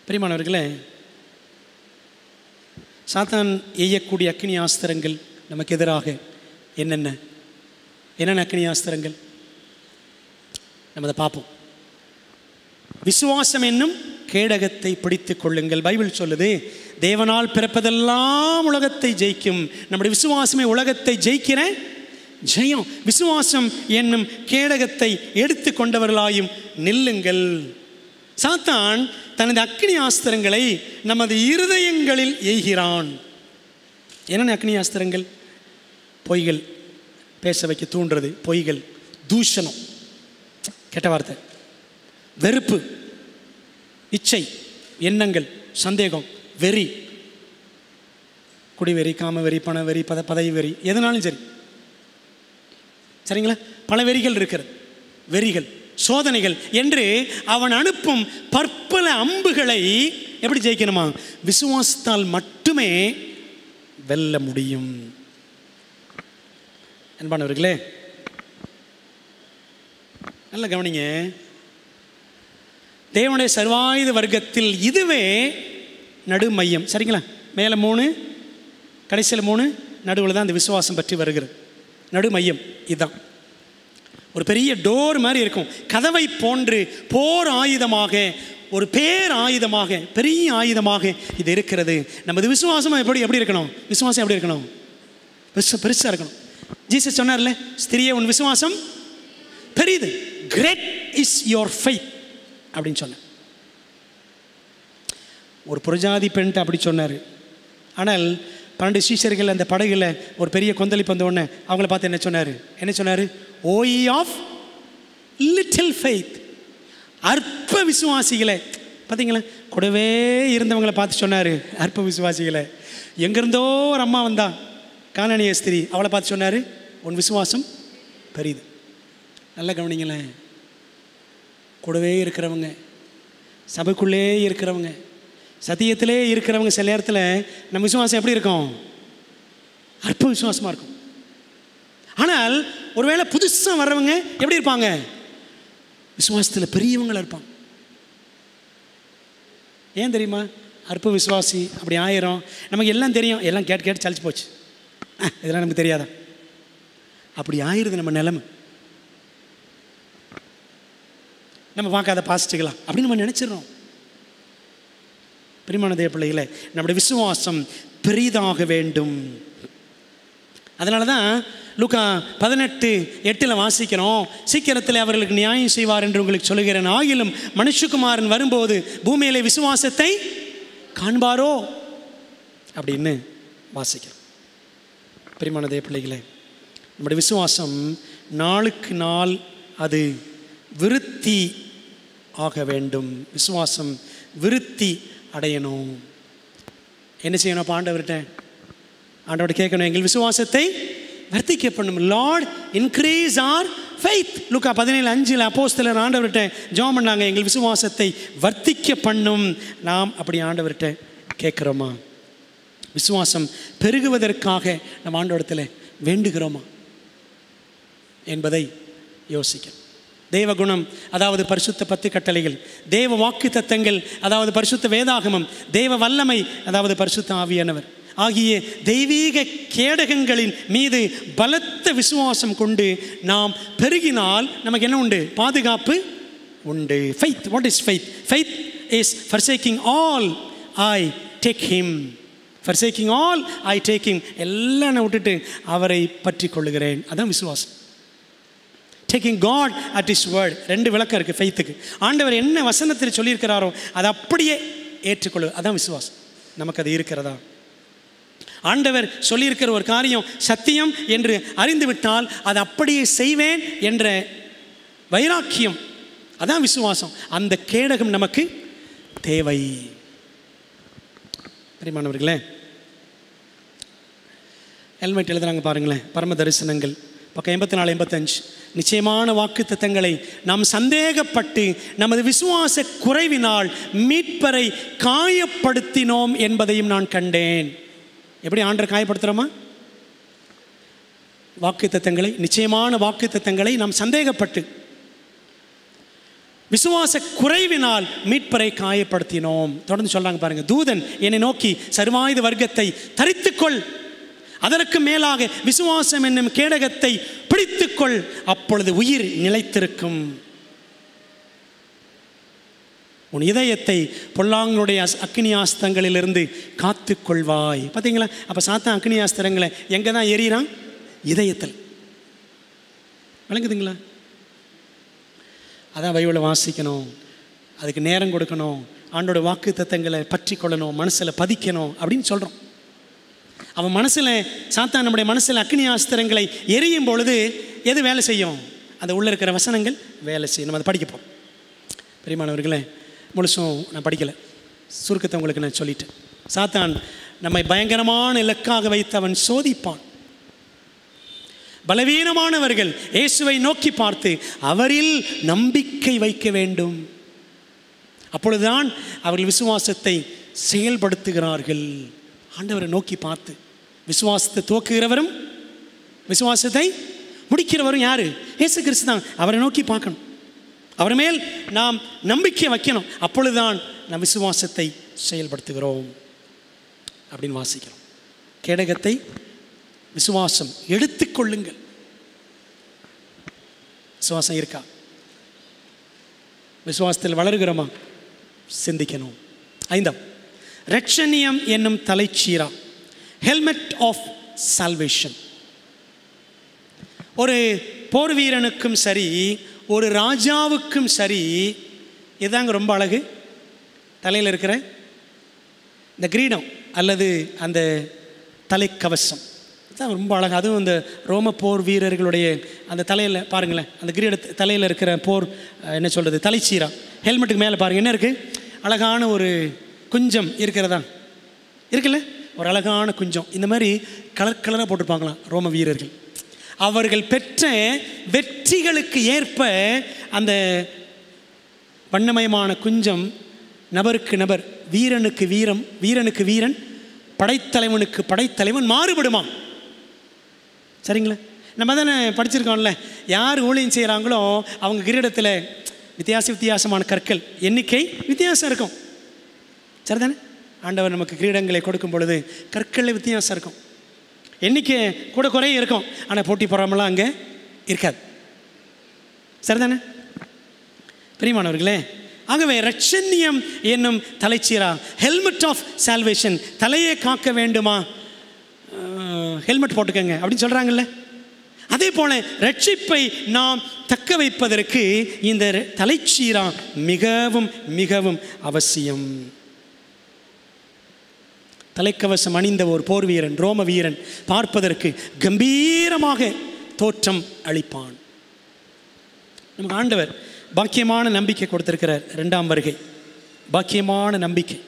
பிரியமானவர்களே, சாத்தான் எய்யக்கூடிய அக்கினி ஆஸ்திரங்கள் நமக்கு எதிராக என்னென்ன அக்கினி அஸ்திரங்கள்? நம்ம அதை பார்ப்போம். விசுவாசம் என்னும் கேடகத்தை பிடித்துக் கொள்ளுங்கள். பைபிள் சொல்லுது, தேவனால் பிறப்பதெல்லாம் உலகத்தை ஜெயிக்கும். நம்முடைய விசுவாசமே உலகத்தை ஜெயிக்கிற ஜெயம். விசுவாசம் என்னும் கேடகத்தை எடுத்து கொண்டவர்களாயும் நில்லுங்கள். சாத்தான் தனது அக்கினி ஆஸ்திரங்களை நமது இருதயங்களில் எய்கிறான். என்னென்ன அக்கினி ஆஸ்திரங்கள்? பொய்கள், பேச வைக்க தூண்டுறது பொய்கள், தூஷணம், கெட்ட வார்த்தை, வெறுப்பு, இச்சை, எண்ணங்கள், சந்தேகம், வெறி, குடிவெறி, காமவெறி, பணவெறி, பதவி வெறி, எதனாலும் சரி, சரிங்களா? பல வெறிகள் இருக்கிறது. வெறிகள், சோதனைகள் என்று அவன் அனுப்பும் பற்பல அம்புகளை எப்படி ஜெயிக்கணுமா? விசுவாசத்தால் மட்டுமே வெல்ல முடியும். அன்பானவர்களே, நல்ல கவனிங்க. தேவனுடைய சர்வாயுத வர்க்கத்தில் இதுவே நடு மையம். சரிங்களா? மேலே 3, கடைசியில் 3, நடுவில் தான் அந்த விசுவாசம் பற்றி வருகிறது. நடு மையம் இதுதான். ஒரு பெரிய டோர் மாதிரி இருக்கும். கதவை போன்று போர் ஆயுதமாக, ஒரு பேர் ஆயுதமாக, பெரிய ஆயுதமாக இது இருக்கிறது. நமது விசுவாசம் எப்படி இருக்கணும்? விசுவாசம் எப்படி இருக்கணும்? பெருசாக இருக்கணும். ஜீசஸ் சொன்னார்ல, ஸ்திரியே உன் விசுவாசம் பெரியது, கிரேட் இஸ் யோர் ஃபெய்த் அப்படின்னு சொன்னார். ஒரு புரஜாதி பெண் அப்படி சொன்னார். ஆனால் 12 சீஷர்கள் அந்த படகுல ஒரு பெரிய கொந்தளிப்பு வந்த உடனே அவங்கள பார்த்து என்ன சொன்னார்? ஓ ye of little faith, அற்ப விசுவாசிகளை. பார்த்தீங்களா? கூடவே இருந்தவங்களை பார்த்து சொன்னார், அற்ப விசுவாசிகளை. எங்கேருந்தோ ஒரு அம்மா வந்தா, கானானிய ஸ்திரீ, அவளை பார்த்து சொன்னார், உன் விசுவாசம் பெரிது. நல்லா கவனிங்களேன். கூடவே இருக்கிறவங்க, சபைக்குள்ளே இருக்கிறவங்க, சத்தியத்திலே இருக்கிறவங்க, சில நேரத்தில் நம்ம விசுவாசம் எப்படி இருக்கும்? அற்ப விசுவாசமாக இருக்கும். ஆனால் ஒருவேளை புதுசாக வர்றவங்க எப்படி இருப்பாங்க? விசுவாசத்தில் பெரியவங்களாக இருப்பாங்க. ஏன் தெரியுமா? அற்ப விசுவாசி அப்படி ஆயிரம். நமக்கு எல்லாம் தெரியும், எல்லாம் கேட்டு சலிச்சு போச்சு, இதெல்லாம் நமக்கு தெரியாதா? அப்படி ஆயிடுது நம்ம நிலைமை. நம்ம பார்க்காத பாசிட்டிக்கலாம் அப்படின்னு நம்ம நினச்சிடறோம். பிரியமான தேவ பிள்ளைகளே, நம்முடைய விசுவாசம் பெரிதாக வேண்டும். அதனால தான் லூக்கா 18:8 வாசிக்கிறோம், சீக்கிரத்தில் அவர்களுக்கு நியாயம் செய்வார் என்று உங்களுக்கு சொல்லுகிறேன், ஆகிலும் மனுஷகுமாரன் வரும்போது பூமியிலே விசுவாசத்தை காண்பாரோ அப்படின்னு வாசிக்கிறோம். பிரியமான தேவ பிள்ளைகளே, நம்முடைய விசுவாசம் நாளுக்கு நாள் அது விருத்தி ஆக வேண்டும். விசுவாசம் விருத்தி அடையணும். என்ன செய்யணும்? அப்போ ஆண்டவர்கிட்ட கேட்கணும், எங்கள் விசுவாசத்தை வர்த்திக்க பண்ணும். Lord increase our faith. லூக்கா 17:5 அப்போஸ்தலர் ஆண்டவர்கிட்ட ஜெபம் பண்ணாங்க, எங்கள் விசுவாசத்தை வர்த்திக்க பண்ணும். நாம் அப்படி ஆண்டவர்கிட்ட கேட்குறோமா? விசுவாசம் பெருகுவதற்காக நம்ம ஆண்டவரிடத்தில் வேண்டுகிறோமா என்பதை யோசிக்கணும். தேவ குணம், அதாவது பரிசுத்த 10 கட்டளைகள், தேவ வாக்கு தத்தங்கள், அதாவது பரிசுத்த வேதாகமம், தேவ வல்லமை, அதாவது பரிசுத்த ஆவியானவர் ஆகிய தெய்வீக கேடகங்களின் மீது பலத்த விசுவாசம் கொண்டு நாம் பெருகினால் நமக்கு என்ன உண்டு? பாதுகாப்பு உண்டு. Faith. What is faith? Faith is forsaking all I take him. forsaking all I take him. எல்லாம் நான் விட்டுட்டு அவரை பற்றி கொள்ளுகிறேன். அதான் விசுவாசம். Taking God at his word. 2 விளக்கம் இருக்குது ஃபெய்த்துக்கு. ஆண்டவர் என்ன வசனத்தில் சொல்லியிருக்கிறாரோ அதை அப்படியே ஏற்றுக்கொள்ளு, அதான் விசுவாசம். நமக்கு அது இருக்கிறதா? ஆண்டவர் சொல்லியிருக்கிற ஒரு காரியம் சத்தியம் என்று அறிந்துவிட்டால் அதை அப்படியே செய்வேன் என்ற வைராக்கியம், அதான் விசுவாசம். அந்த கேடகம் நமக்கு தேவை. பிரியமானவர்களே, ஹெல்மெட் எழுதுறாங்க பாருங்களேன், பரம தரிசனங்கள் பக்கம் 84-85. நிச்சயமான வாக்கு தத்தங்களை நாம் சந்தேகப்பட்டு நமது விசுவாச குறைவினால் மீட்பரை காயப்படுத்தினோம் என்பதையும் நான் கண்டேன். எப்படி ஆண்டரை காயப்படுத்துகிறோமா? வாக்கு தத்தங்களை, நிச்சயமான வாக்கு தத்தங்களை நாம் சந்தேகப்பட்டு விசுவாச குறைவினால் மீட்பரை காயப்படுத்தினோம். தொடர்ந்து சொல்றாங்க பாருங்க, தூதன் என்னை நோக்கி சர்வாயுத வர்க்கத்தை தரித்துக்கொள், அதற்கு மேலாக விசுவாசம் என்னும் கேடகத்தை பிடித்துக்கொள், அப்பொழுது உயிர் நிலைத்திருக்கும். உன் இதயத்தை பொல்லாங்களுடைய அக்னி ஆஸ்திரங்களிலிருந்து காத்து கொள்வாய். பார்த்தீங்களா? அப்போ சாத்தான் அக்னி ஆஸ்திரங்களை எங்கே தான் எறிகிறான்? இதயத்தில். விளங்குதுங்களா? அதான் பைபிளை வாசிக்கணும், அதுக்கு நேரம் கொடுக்கணும், ஆண்டோட வாக்கு தத்தங்களை பற்றி கொள்ளணும், மனசில் பதிக்கணும் அப்படின்னு சொல்கிறோம். அவன் மனசில் சாத்தான் நம்முடைய மனசில் அக்னி ஆஸ்திரங்களை எரியும் பொழுது எது வேலை செய்யும்? அந்த உள்ளே இருக்கிற வசனங்கள் வேலை செய்யும். நம்ம அதை படிக்க போகிறோம். பிரியமானவர்களே, முழுசும் நான் படிக்கலை, சுருக்கத்தை உங்களுக்கு நான் சொல்லிட்டேன். சாத்தான் நம்மை பயங்கரமான இலக்காக வைத்து அவன் சோதிப்பான். பலவீனமானவர்கள் இயேசுவை நோக்கி பார்த்து அவரில் நம்பிக்கை வைக்க வேண்டும். அப்பொழுதுதான் அவர்கள் விசுவாசத்தை செயல்படுத்துகிறார்கள். ஆண்டவரை நோக்கி பார்த்து, விசுவாசத்தை துவக்குகிறவரும் விசுவாசத்தை முடிக்கிறவரும் யாரு? இயேசு கிறிஸ்து தான். அவரை நோக்கி பார்க்கணும், அவர் மேல் நாம் நம்பிக்கை வைக்கணும். அப்பொழுதுதான் நாம் விசுவாசத்தை செயல்படுத்துகிறோம் அப்படின்னு வாசிக்கிறோம். கேடகத்தை விசுவாசம் எடுத்துக்கொள்ளுங்கள். விசுவாசம் இருக்கா? விசுவாசத்தில் வளருகிறோமா? சிந்திக்கணும். 5, ரட்சணியம் என்னும் தலைச்சீரா, ஹெல்மெட் ஆஃப் சால்வேஷன். ஒரு போர் வீரனுக்கும் சரி, ஒரு ராஜாவுக்கும் சரி, இதுதாங்க ரொம்ப அழகு. தலையில் இருக்கிற இந்த கிரீடம் அல்லது அந்த தலைக்கவசம் தான் ரொம்ப அழகு. அதுவும் இந்த ரோம போர் வீரர்களுடைய அந்த தலையில் பாருங்களேன், அந்த கிரீட தலையில் இருக்கிற போர் என்ன சொல்கிறது, தலைச்சீரா, ஹெல்மெட்டுக்கு மேலே பாருங்கள் என்ன இருக்குது? அழகான ஒரு குஞ்சம் இருக்கிறதா? இருக்குல்ல, ஒரு அழகான குஞ்சம். இந்த மாதிரி கலர் கலராக போட்டிருப்பாங்களாம் ரோம வீரர்கள். அவர்கள் பெற்ற வெற்றிகளுக்கு ஏற்ப அந்த வண்ணமயமான குஞ்சம் நபருக்கு நபர், வீரனுக்கு வீரம், வீரனுக்கு வீரன், படைத்தலைவனுக்கு படைத்தலைவன் மாறுபடுமா? சரிங்களா? நம்ம தானே படிச்சிருக்கோம்ல, யார் ஊழியம் செய்கிறாங்களோ அவங்க கிரீடத்தில் வித்தியாசமான கற்கள் எண்ணிக்கை வித்தியாசம் இருக்கும். சரிதானே? ஆண்டவர் நமக்கு கிரீடங்களை கொடுக்கும் பொழுது கற்களில் வித்தியாசம் இருக்கும், எண்ணிக்கை கூட குறைய இருக்கும். ஆனால் போட்டி போடாமலாம் அங்கே இருக்காது. சரிதானே பிரியமானவர்களே? ஆகவே ரட்சண்யம் என்னும் தலைச்சீரா, ஹெல்மெட் ஆஃப் சால்வேஷன், தலையை காக்க வேண்டுமா? ஹெல்மெட் போட்டுக்கங்க அப்படின்னு சொல்கிறாங்கல்ல. அதே போல ரட்சிப்பை நாம் தக்க வைப்பதற்கு இந்த தலைச்சீரா மிகவும் மிகவும் அவசியம். தலைக்கவசம் அணிந்த ஒரு போர் வீரன், ரோம வீரன் பார்ப்பதற்கு கம்பீரமாக தோற்றம் அளிப்பான். நமக்கு ஆண்டவர் பாக்கியமான நம்பிக்கை கொடுத்திருக்கிறார். 2ஆம் வருகை பாக்கியமான நம்பிக்கை.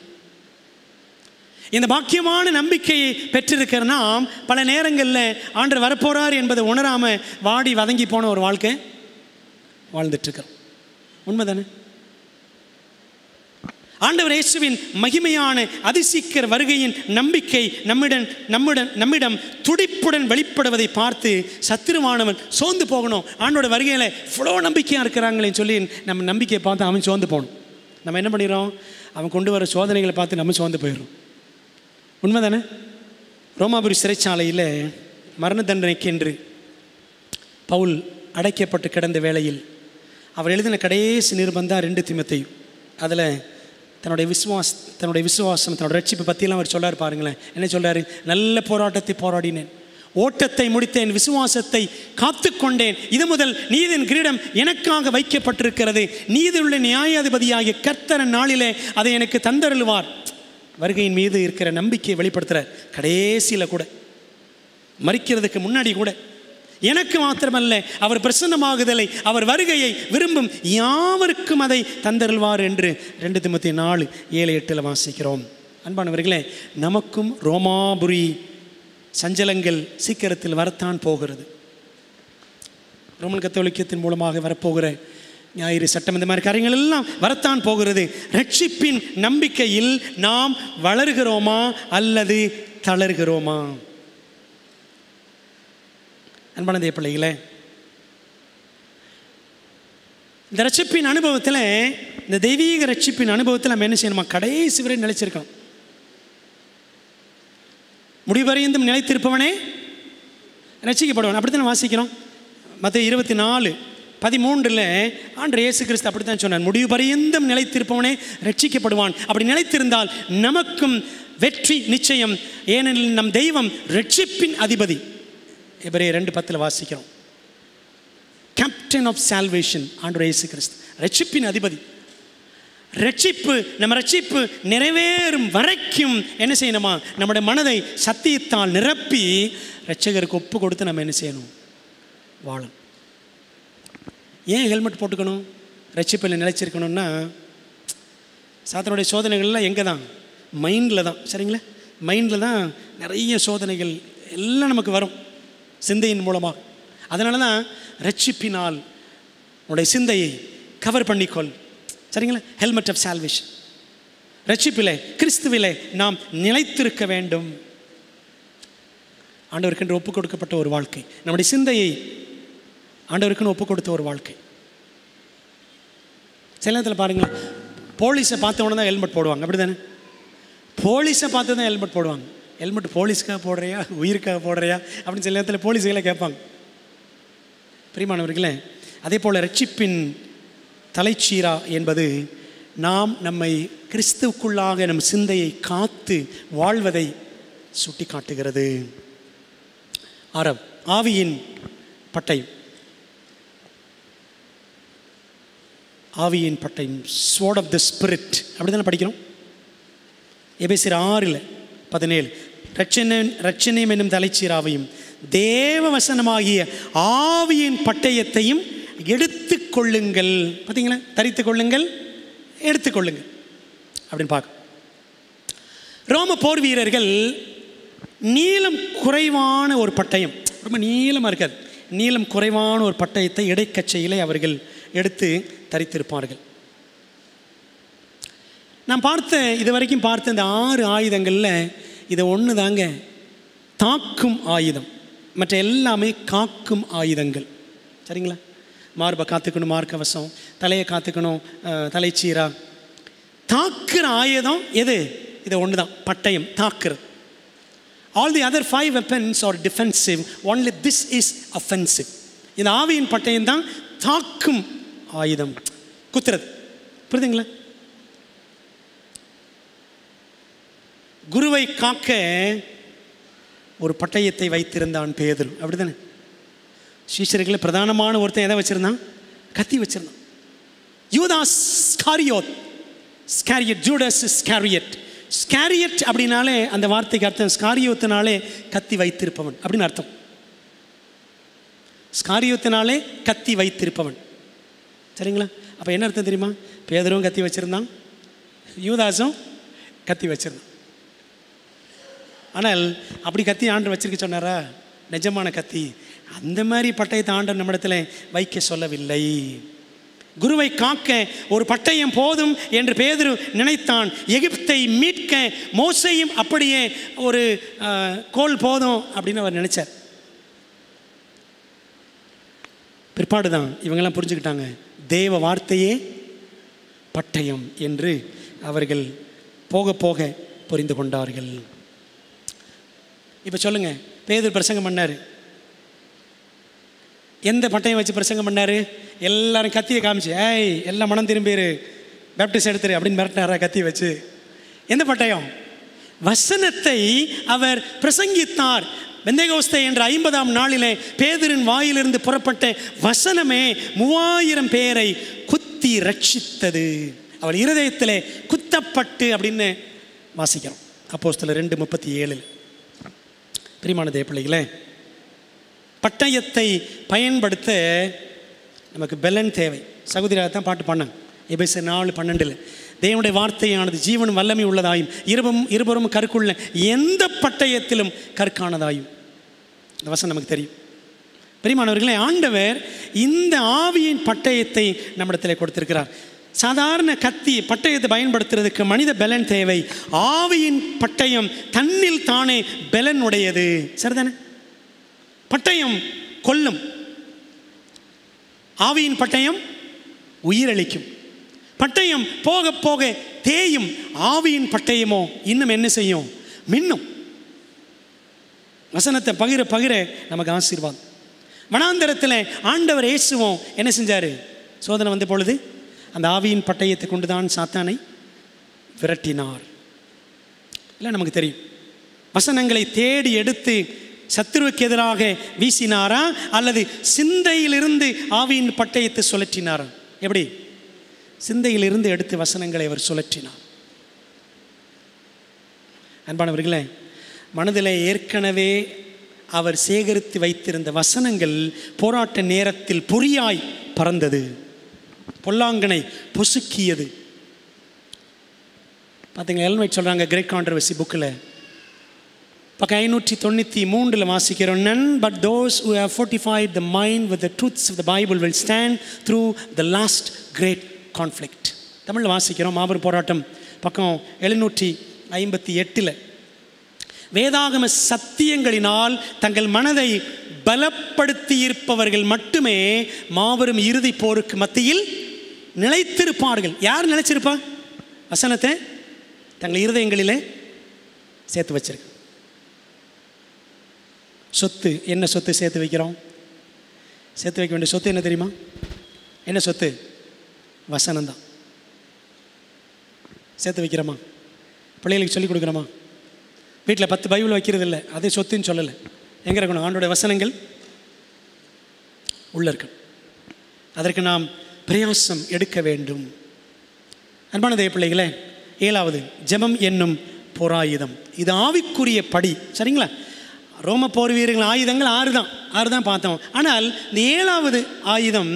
இந்த பாக்கியமான நம்பிக்கையை பெற்றிருக்கிற நாம் பல நேரங்களில் ஆண்டவர் வரப்போறார் என்பதை உணராமல் வாடி வதங்கி போன ஒரு வாழ்க்கை வாழ்ந்துட்டுருக்கிறோம். உண்மைதானே? ஆண்டவர் இயேசுவின் மகிமையான அதிசீக்கிர வருகையின் நம்பிக்கை நம்மிடம் துடிப்புடன் வெளிப்படுவதை பார்த்து சத்துருவானவன் சோர்ந்து போகணும். ஆண்டோட வருகையில் இவ்வளோ நம்பிக்கையாக இருக்கிறாங்களேன்னு சொல்லி நம்ம நம்பிக்கையை பார்த்து அவன் சோர்ந்து போகணும். நம்ம என்ன பண்ணிடுறோம்? அவன் கொண்டு வர சோதனைகளை பார்த்து நம்ம சோர்ந்து போயிடுறோம். உண்மைதானே? ரோமாபுரி சிறைச்சாலையில் மரண தண்டனைக்கென்று பவுல் அடைக்கப்பட்டு கிடந்த வேளையில் அவர் எழுதின கடைசி நிருபந்தான் 2 தீமோத்தேயு. அதில் தன்னுடைய விசுவாசம் தன்னோட ரட்சிப்பை பற்றியெல்லாம் அவர் சொல்கிறார். பாருங்களேன் என்ன சொல்கிறாரு? நல்ல போராட்டத்தை போராடினேன், ஓட்டத்தை முடித்தேன், விசுவாசத்தை காத்து கொண்டேன். இது முதல் நீதியின் கிரீடம் எனக்காக வைக்கப்பட்டிருக்கிறது. நீதியுள்ள நியாயாதிபதியாகிய கர்த்தர் நாளிலே அதை எனக்கு தந்தருள்வார். வருகையின் மீது இருக்கிற நம்பிக்கையை வெளிப்படுத்துகிற கடைசியில் கூட, மரிக்கிறதுக்கு முன்னாடி கூட, எனக்கு மாத்திரமல்ல அவர் பிரசன்னமாகுதலை, அவர் வருகையை விரும்பும் யாவருக்கும் அதை தந்தருள்வார் என்று 2 தீமோத்தேயு 4:7-8 வாசிக்கிறோம். அன்பானவர்களே, நமக்கும் ரோமாபுரி சஞ்சலங்கள் சீக்கிரத்தில் வரத்தான் போகிறது. ரோமன் கத்தோலிக்கத்தின் மூலமாக வரப்போகிற ஞாயிறு சட்டம், இந்த மாதிரி காரியங்கள் எல்லாம் வரத்தான் போகிறது. ரட்சிப்பின் நம்பிக்கையில் நாம் வளர்கிறோமா அல்லது தளர்கிறோமா? அன்பான தேவ பிள்ளைகளே, இந்த ரட்சிப்பின் அனுபவத்தில், இந்த தெய்வீக ரட்சிப்பின் அனுபவத்தில் நம்ம என்ன செய்யணுமா? கடைசி வரை நிலைச்சிருக்கோம். முடிவரைந்தும் நிலைத்திருப்பவனே ரட்சிக்கப்படுவான். அப்படித்தான் வாசிக்கிறோம். மத்தேயு 24:13 ஆண்டவர் இயேசு கிறிஸ்து அப்படித்தான் சொன்னார், முடிவு பரியந்தம் நிலைத்திருப்பவனே ரட்சிக்கப்படுவான். அப்படி நிலைத்திருந்தால் நமக்கும் வெற்றி நிச்சயம். ஏனெனில் நம் தெய்வம் ரட்சிப்பின் அதிபதி. எபிரேயர் 2:10 வாசிக்கிறோம். கேப்டன் ஆஃப் சால்வேஷன் ஆண்டவர் இயேசு கிறிஸ்து ரட்சிப்பின் அதிபதி. ரட்சிப்பு, நம்ம ரட்சிப்பு நிறைவேறும் வரைக்கும் என்ன செய்யணுமா? நம்முடைய மனதை சத்தியத்தால் நிரப்பி ரட்சகருக்கு ஒப்பு கொடுத்து நம்ம என்ன செய்யணும்? வாழணும். ஏன் ஹெல்மெட் போட்டுக்கணும்? ரட்சிப்பில் நிலைச்சிருக்கணும்னா, சாத்தானுடைய சோதனைகள்லாம் எங்கே தான்? மைண்டில் தான். சரிங்களா? மைண்டில் தான் நிறைய சோதனைகள் எல்லாம் நமக்கு வரும் சிந்தையின் மூலமாக. அதனால தான் ரட்சிப்பினால் உன்னுடைய சிந்தையை கவர் பண்ணிக்கொள். சரிங்களா? Helmet of salvation. ரட்சிப்பிலே கிறிஸ்துவிலே நாம் நிலைத்திருக்க வேண்டும். ஆண்டவருக்கென்று ஒப்பு கொடுக்கப்பட்ட ஒரு வாழ்க்கை, நம்முடைய சிந்தையை ஆண்டவருக்குன்னு ஒப்பு கொடுத்த ஒரு வாழ்க்கை. சில நேரத்தில் பாருங்களேன், போலீஸை பார்த்த உடனே தான் ஹெல்மெட் போடுவாங்க. அப்படி தானே? போலீஸை பார்த்து தான் ஹெல்மெட் போடுவாங்க. ஹெல்மெட் போலீஸுக்காக போடுறியா, உயிருக்காக போடுறியா அப்படின்னு சில நேரத்தில் போலீஸுகளை கேட்பாங்க. பிரியமானவர்களே, அதே போல் ரட்சிப்பின் தலைச்சீரா என்பது நாம் நம்மை கிறிஸ்துவுக்குள்ளாக நம் சிந்தையை காத்து வாழ்வதை சுட்டி காட்டுகிறது. ஆவியின் பட்டயம். ஆவியின் பட்டயம், sword of the spirit, அப்படி தானே படிக்கிறோம். எபேசியர் 6:17 ரட்சணியம் என்னும் தலைச்சீராவையும் தேவ வசனமாகிய ஆவியின் பட்டயத்தையும் எடுத்துக்கொள்ளுங்கள். பார்த்தீங்களா? தரித்து கொள்ளுங்கள், எடுத்துக்கொள்ளுங்கள் அப்படின்னு பார்க்க. ரோம போர் வீரர்கள் நீளம் குறைவான ஒரு பட்டயம், ரொம்ப நீளமாக இருக்காது, நீளம் குறைவான ஒரு பட்டயத்தை இடைக்கச்சையிலே அவர்கள் எடுத்து தரித்திருப்பார்கள். நான் இது வரைக்கும் பார்த்த இந்த 6 ஆயுதங்களில் இது ஒன்று தாங்க தாக்கும் ஆயுதம். மற்ற எல்லாமே காக்கும் ஆயுதங்கள். சரிங்களா? மார்பை காத்துக்கணும் மார்க்கவசம், தலையை காத்துக்கணும் தலைச்சீரா. தாக்குற ஆயுதம் எது? இது ஒன்று தான், பட்டயம், தாக்குறது. All the other 5 weapons are defensive, only this is offensive. இந்த ஆவியின் பட்டயம் தான் தாக்கும் ஆயுதம், குத்துறது. புரியுதுங்களா? குருவை காக்க ஒரு பட்டயத்தை வைத்திருந்தான் பேதுரு. அப்படிதானே? சீஷர்களில் பிரதானமான ஒருத்தன் எதை வச்சிருந்தான்? கத்தி வச்சிருந்தான். யூதாஸ் ஸ்காரியோத், ஜூடாஸ் ஸ்காரியட். ஸ்காரியட் அப்படின்னாலே அந்த வார்த்தைக்கு அர்த்தம் ஸ்காரியோத்தினாலே கத்தி வைத்திருப்பவன் அப்படின்னு அர்த்தம். ஸ்காரியோத்தினாலே கத்தி வைத்திருப்பவன். சரிங்களா? அப்போ என்ன அர்த்தம் தெரியுமா? பேதுருவும் கத்தி வச்சிருந்தான், யூதாஸும் கத்தி வச்சிருந்தான். ஆனால் அப்படி கத்தி ஆண்டவர் வச்சிருக்க சொன்னாரா? நிஜமான கத்தி. அந்த மாதிரி பட்டயத்தை ஆண்டவர் நம்மிடத்தில் வைக்க சொல்லவில்லை. குருவை காக்க ஒரு பட்டயம் போதும் என்று பேதுரு நினைத்தான். எகிப்தை மீட்க மோசையும் அப்படியே ஒரு கோல் போதும் அப்படின்னு அவர் நினைச்சார். பிற்பாடு தான் இவங்கெல்லாம் புரிஞ்சுக்கிட்டாங்க, தேவ வார்த்தையே பட்டயம் என்று அவர்கள் போக போக புரிந்து கொண்டார்கள். இப்போ சொல்லுங்க, பேதுரு பிரசங்கம் பண்ணார், எந்த பட்டயம் வச்சு பிரசங்கம் பண்ணார்? எல்லாரும் கத்தியை காமிச்சு, ஏய் எல்லாம் மனம் திரும்பிடு, பேப்டிஸ்ட் எடுத்துரு அப்படின்னு மிரட்டினாரா கத்தியை வச்சு? எந்த பட்டயம்? வசனத்தை அவர் பிரசங்கித்தார். பெந்தேகோஸ்தே என்ற 50ஆம் நாளிலே பேதுருவின் வாயிலிருந்து புறப்பட்ட வசனமே 3000 பேரை குத்தி ரட்சித்தது. அவர் இருதயத்திலே குத்தப்பட்டு அப்படின்னு வாசிக்கிறோம் அப்போஸ்தலர் 2:37. பிரியமான தேவ பிள்ளைகளே, பட்டயத்தை பயன்படுத்த நமக்கு பெலன் தேவை. சகோதரியாக பாட்டு பண்ணாங்க எபேசியர் 4:12. தேவனுடைய வார்த்தையானது ஜீவனும் வல்லமை உள்ளதாயும் இருபுறம் கற்குள்ள எந்த பட்டயத்திலும் கற்கானதாயும். இந்த வசனம் நமக்கு தெரியும். பிரியமானவர்களே, ஆண்டவர் இந்த ஆவியின் பட்டயத்தை நம்மிடத்தில் கொடுத்திருக்கிறார். சாதாரண கத்தி பட்டயத்தை பயன்படுத்துறதுக்கு மனித பலன் தேவை. ஆவியின் பட்டயம் தன்னில் தானே பலன் உடையது. சரிதானே? பட்டயம் கொல்லும், ஆவியின் பட்டயம் உயிரளிக்கும். பட்டயம் போக போக தேயும், ஆவியின் பட்டயமோ இன்னும் என்ன செய்யும்? மின்னும். வசனத்தை பகிர பகிர நமக்கு ஆசீர்வாதம். வனாந்தரத்தில் ஆண்டவர் இயேசுவும் என்ன செஞ்சார்? சோதனை வந்த பொழுது அந்த ஆவியின் பட்டயத்தை கொண்டு தான் சாத்தானை விரட்டினார். இல்லை, நமக்கு தெரியும். வசனங்களை தேடி எடுத்து சத்துருவுக்கு எதிராக வீசினாரா அல்லது சிந்தையிலிருந்து ஆவியின் பட்டயத்தை சுழற்றினாரா? எப்படி? சிந்தையிலிருந்து எடுத்து வசனங்களை அவர் சுழற்றினார். அன்பானவர்களே, மனதில் ஏற்கனவே அவர் சேகரித்து வைத்திருந்த வசனங்கள் போராட்ட நேரத்தில் பொறியாய் பறந்தது, பொல்லாங்கனை பொசுக்கியது. பார்த்தீங்களா? எல்ன் ஒயிட் சொல்கிறாங்க கிரேட் கான்ட்ரவர்சி புக்கில் பக்கம் 593 வாசிக்கிறோம். None but those who have fortified the mind with the truths of the Bible will stand through the last great conflict. தமிழில் வாசிக்கிறோம். மாபெரும் போராட்டம் பக்கம் 758. வேதாகம சத்தியங்களினால் தங்கள் மனதை பலப்படுத்தி இருப்பவர்கள் மட்டுமே மாபெரும் இறுதி போருக்கு மத்தியில் நிலைத்திருப்பார்கள். யார் நிலைச்சிருப்பா? வசனத்தை தங்கள் இருதயங்களிலே சேர்த்து வச்சிருக்கு. சொத்து என்ன? சொத்து சேர்த்து வைக்கிறோம். சேர்த்து வைக்க வேண்டிய சொத்து என்ன தெரியுமா? என்ன சொத்து? வசனம்தான். சேர்த்து வைக்கிறோமா? பிள்ளைகளுக்கு சொல்லிக் கொடுக்குறோமா? வீட்டில் 10 பைபிள் வைக்கிறது இல்லை, அதே சொத்துன்னு சொல்லலை. எங்கே இருக்கணும்? ஆண்டோடைய வசனங்கள் உள்ள இருக்கணும். அதற்கு நாம் பிரயாசம் எடுக்க வேண்டும். அன்பான தேவ பிள்ளைகளே, 7வது ஜெபம் என்னும் போராயுதம். இது ஆவிக்குரிய படி. சரிங்களா? ரோம போர் வீரர்கள் ஆயுதங்கள் 6 தான் பார்த்தோம். ஆனால் இந்த 7வது ஆயுதம்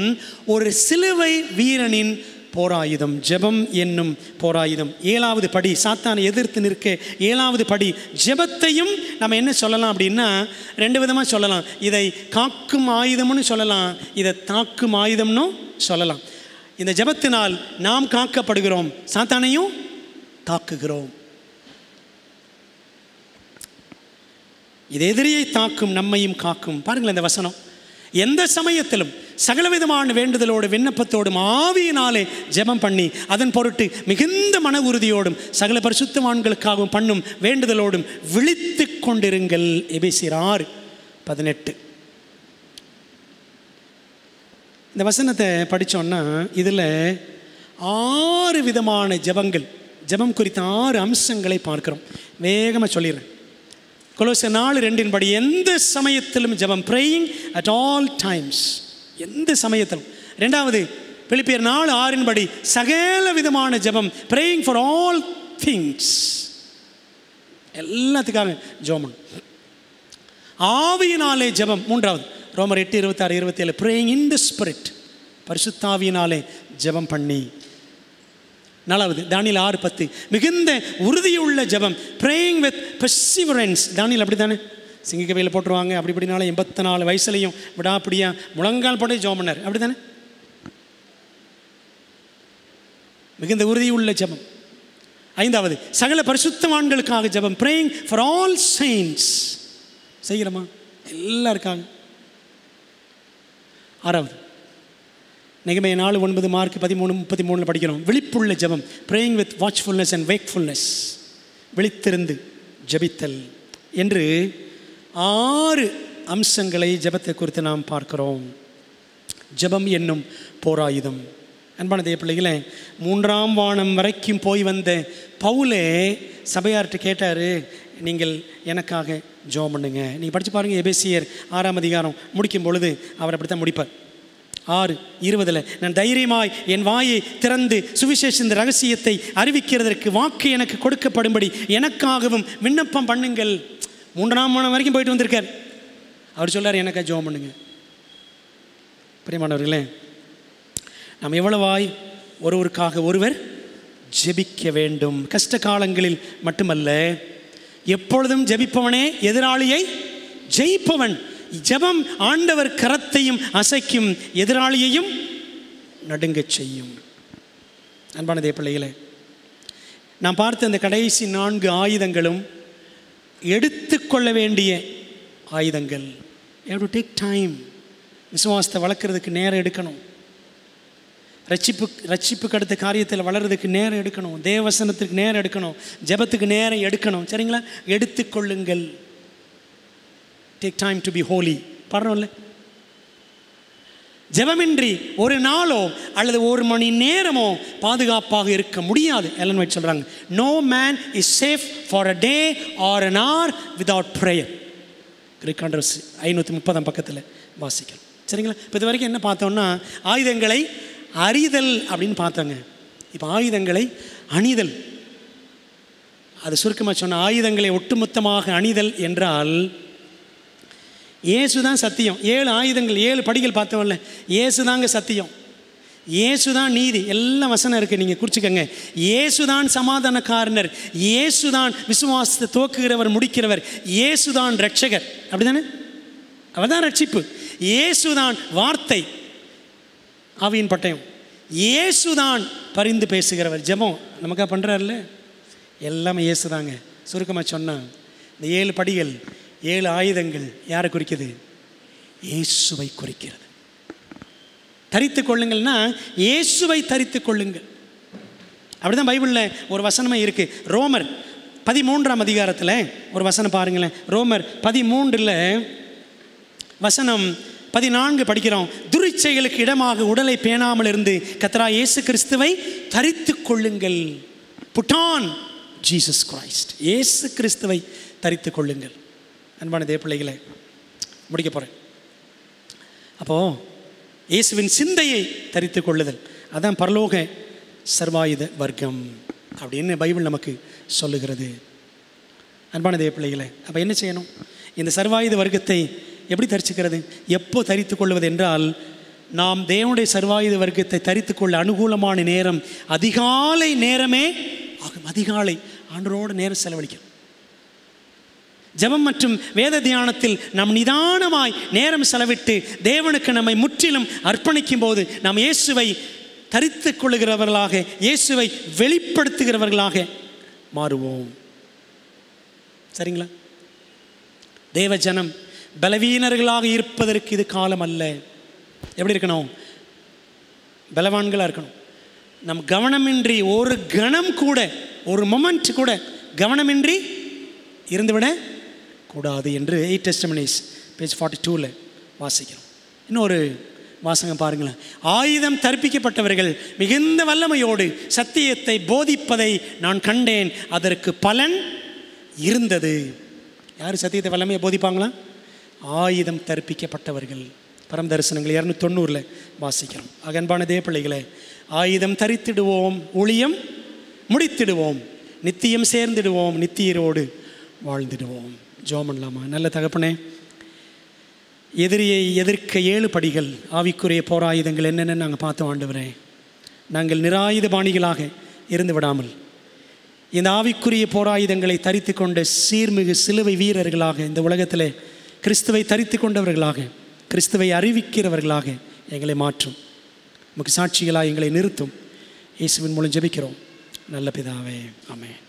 ஒரு சிலுவை வீரனின் போராயுதம். ஜெபம் என்னும் போராயுதம் 7வது படி. சாத்தானை எதிர்த்து நிற்க 7வது படி. ஜெபத்தையும் நம்ம என்ன சொல்லலாம் அப்படின்னா 2 விதமாக சொல்லலாம். இதை காக்கும் ஆயுதம்னு சொல்லலாம், இதை தாக்கும் ஆயுதம்னு சொல்லலாம். இந்த ஜெபத்தினால் நாம் காக்கப்படுகிறோம், சாத்தானையும் தாக்குகிறோம். இது எதிரியை தாக்கும், நம்மையும் காக்கும். பாருங்களேன் இந்த வசனம். எந்த சமயத்திலும் சகலவிதமான வேண்டுதலோடு விண்ணப்பத்தோடும் ஆவியினாலே ஜெபம் பண்ணி அதன் பொருட்டு மிகுந்த மன உறுதியோடும் சகல பரிசுத்தவான்களுக்காகவும் பண்ணும் வேண்டுதலோடும் விழித்து கொண்டிருங்கள். எபேசியர் 6:18. இந்த வசனத்தை படித்தோன்னா இதில் 6 விதமான ஜெபங்கள், ஜெபம் குறித்த 6 அம்சங்களை பார்க்கிறோம். வேகமாக சொல்லிடுறேன். கொலோசியர் 4:2 படி எந்த சமயத்திலும் ஜெபம், praying at all times, எந்த சமயத்திலும். 2வது பிலிப்பியர் 4:6 படி சகல விதமான ஜெபம், praying for all things, எல்லாத்துக்காக ஜெபம். ஆவியினாலே ஜெபம். 3வது ரோமர் 8:26-27 praying in the spirit, பரிசுத்தாவியினாலே ஜெபம் பண்ணி. 4வது தானியேல் 6:10 மிகுந்த உறுதியுள்ள ஜெபம், praying with perseverance. தானியேல் அப்படி தானே, சிங்கக்கவையில் போட்டுருவாங்க. அப்படி இப்படினால 84 வயசுலையும் விடாப்படியா முழங்கால் போட்டு ஜெபம் பண்ணார். அப்படி தானே? மிகுந்த உறுதியுள்ள ஜெபம். 5வது சகல பரிசுத்தவான்களுக்காக ஜெபம், praying for all saints. செய்கிறோமா? எல்லாருக்காக. 6வது நெகேமியா 4:9, மார்க் 13:33 படிக்கிறோம். விழிப்புள்ள ஜெபம், praying with watchfulness and wakefulness, விழித்திருந்து ஜெபித்தல் என்று 6 அம்சங்களை ஜெபத்தை குறித்து நாம் பார்க்கிறோம். ஜெபம் என்னும் போராயுதம். அன்பான தேவ பிள்ளைகளே, 3ஆம் வானம் வரைக்கும் போய் வந்த பவுலே சபையார்கிட்ட கேட்டார், நீங்கள் எனக்காக ஜெபம் பண்ணுங்க. நீங்கள் படித்து பாருங்கள். எபேசியர் 6ஆம் அதிகாரம் முடிக்கும் பொழுது அவர் அப்படித்தான் முடிப்பார். 6:20 நான் தைரியமாய் என் வாயை திறந்து சுவிசேஷ இந்த ரகசியத்தை அறிவிக்கிறதற்கு வாக்கு எனக்கு கொடுக்கப்படும்படி எனக்காகவும் விண்ணப்பம் பண்ணுங்கள். 3ஆம் வானம் வரைக்கும் போயிட்டு வந்திருக்கார். அவர் சொல்லார், எனக்காக ஜெபம் பண்ணுங்க. பிரியமானவர்களே, நாம் எவ்வளவாய் ஒருவருக்காக ஒருவர் ஜெபிக்க வேண்டும். கஷ்ட காலங்களில் மட்டுமல்ல, எப்பொழுதும் ஜெபிப்பவனே எதிராளியை ஜெயிப்பவன். ஜெபம் ஆண்டவர் கரத்தையும் அசைக்கும், எதிராளியையும் நடுங்கச் செய்யும். அன்பான தேவ பிள்ளைகளே, நான் பார்த்த இந்த கடைசி 4 ஆயுதங்களும் எடுத்துக்கொள்ள வேண்டிய ஆயுதங்கள். you have to take time. விசுவாசத்தை வளர்க்குறதுக்கு நேரம் எடுக்கணும். ரட்சிப்புக்கு அடுத்த காரியத்தில் வளர்கிறதுக்கு நேரம் எடுக்கணும். தேவவசனத்துக்கு நேரம் எடுக்கணும். ஜெபத்துக்கு நேரம் எடுக்கணும். சரிங்களா? எடுத்துக்கொள்ளுங்கள். Take time to be holy பாடுறோம்ல. ஜெபமின்றி ஒரு நாளோ அல்லது ஒரு மணி நேரமோ பாதுகாப்பாக இருக்க முடியாது. எலன் ஒயிட் சொல்கிறாங்க, no man is safe for a day or an hour without prayer. Great Controversy 530 பக்கத்தில் வாசிக்கலாம். சரிங்களா? இப்போ இது வரைக்கும் என்ன பார்த்தோம்னா ஆயுதங்களை அறிதல் அப்படின்னு பார்த்தோங்க. இப்போ ஆயுதங்களை அணிதல், அது சுருக்கமாக சொன்ன ஆயுதங்களை ஒட்டுமொத்தமாக அணிதல் என்றால் இயேசு தான் சத்தியம். 7 ஆயுதங்கள் 7 படிகள் பார்த்தோம்ல, இயேசு தாங்க சத்தியம், இயேசு தான் நீதி, எல்லாம் வசனம் இருக்குது, நீங்கள் குறிச்சிக்கங்க. இயேசு தான் சமாதானக்காரனர், இயேசு தான் விசுவாசத்தை துவக்குகிறவர் முடிக்கிறவர், இயேசு தான் ரட்சகர். அப்படி தானே? அவர் தான் ரட்சிப்பு. இயேசு தான் வார்த்தை, ஆவியின் பட்டயம். இயேசு தான் பரிந்து பேசுகிறவர். ஜெபம் நமக்காக பண்ணுறாருல்ல, எல்லாமே இயேசு தாங்க. சுருக்கமாக சொன்னால் இந்த 7 படிகள் 7 ஆயுதங்கள் யாரை குறிக்குது? இயேசுவை குறிக்கிறது. தரித்து கொள்ளுங்கள்னா இயேசுவை தரித்து கொள்ளுங்கள். அப்படி தான் பைபிளில் ஒரு வசனமே இருக்குது. ரோமர் 13ஆம் அதிகாரத்தில் ஒரு வசனம் பாருங்களேன். ரோமர் 13 வசனம் 14 படிக்கிறோம். துரிச்சைகளுக்கு இடமாக உடலை பேணாமல் இருந்து கர்த்தராகிய இயேசு கிறிஸ்துவை தரித்து கொள்ளுங்கள். Put on Jesus Christ. இயேசு கிறிஸ்துவை தரித்து கொள்ளுங்கள். அன்பான தேவ பிள்ளைகளை, முடிக்க போகிறேன். அப்போது இயேசுவின் சிந்தையை தரித்து கொள்ளுதல், அதான் பரலோக சர்வாயுத வர்க்கம் அப்படின்னு பைபிள் நமக்கு சொல்லுகிறது. அன்பான தேவ பிள்ளைகளை, அப்போ என்ன செய்யணும்? இந்த சர்வாயுத வர்க்கத்தை எப்படி தரிச்சுக்கிறது, எப்போ தரித்து கொள்வது என்றால், நாம் தேவனுடைய சர்வாயுத வர்க்கத்தை தரித்து கொள்ள அனுகூலமான நேரம் அதிகாலை நேரமே ஆகும். அதிகாலை ஆண்டவரோடு நேரம் செலவழிக்கும். ஜெபம் மற்றும் வேத தியானத்தில் நாம் நிதானமாய் நேரம் செலவிட்டு தேவனுக்கு நம்மை முற்றிலும் அர்ப்பணிக்கும் போது நாம் இயேசுவை தரித்து கொள்ளுகிறவர்களாக, இயேசுவை வெளிப்படுத்துகிறவர்களாக மாறுவோம். சரிங்களா? தேவ ஜனம் பலவீனர்களாக இருப்பதற்கு இது காலம் அல்ல. எப்படி இருக்கணும்? பலவான்களாக இருக்கணும். நம் கவனமின்றி ஒரு கணம் கூட, ஒரு மொமெண்ட் கூட கவனமின்றி இருந்துவிட கூடாது என்று 8 Testimonies பேஜ் 42 வாசிக்கிறோம். இன்னொரு வாசகம் பாருங்களேன். ஆயுதம் தரிப்பிக்கப்பட்டவர்கள் மிகுந்த வல்லமையோடு சத்தியத்தை போதிப்பதை நான் கண்டேன், அதற்கு பலன் இருந்தது. யார் சத்தியத்தை வல்லமையை போதிப்பாங்களா? ஆயுதம் தரிப்பிக்கப்பட்டவர்கள். பரம் தரிசனங்கள் 290 வாசிக்கிறோம். அன்பான தேவ பிள்ளைகளை, ஆயுதம் தரித்திடுவோம், ஊழியம் முடித்திடுவோம், நித்தியம் சேர்ந்திடுவோம், நித்தியரோடு வாழ்ந்திடுவோம். ஜெபம் பண்ணலாமா? நல்ல தகப்பனே, எதிரியை எதிர்க்க 7 படிகள், ஆவிக்குரிய போராயுதங்கள் என்னென்னு நாங்கள் பார்த்தோம். ஆண்டவரே, நாங்கள் நிராயுத பாணிகளாக இருந்து விடாமல் இந்த ஆவிக்குரிய போராயுதங்களை தரித்து கொண்ட சீர்மிகு சிலுவை வீரர்களாக, இந்த உலகத்தில் கிறிஸ்துவை தரித்து கொண்டவர்களாக, கிறிஸ்துவை அறிவிக்கிறவர்களாக எங்களை மாற்றும். நமக்கு சாட்சிகளாக எங்களை நிறுத்தும். இயேசுவின் மூலம் ஜெபிக்கிறோம் நல்ல பிதாவே, ஆமென்.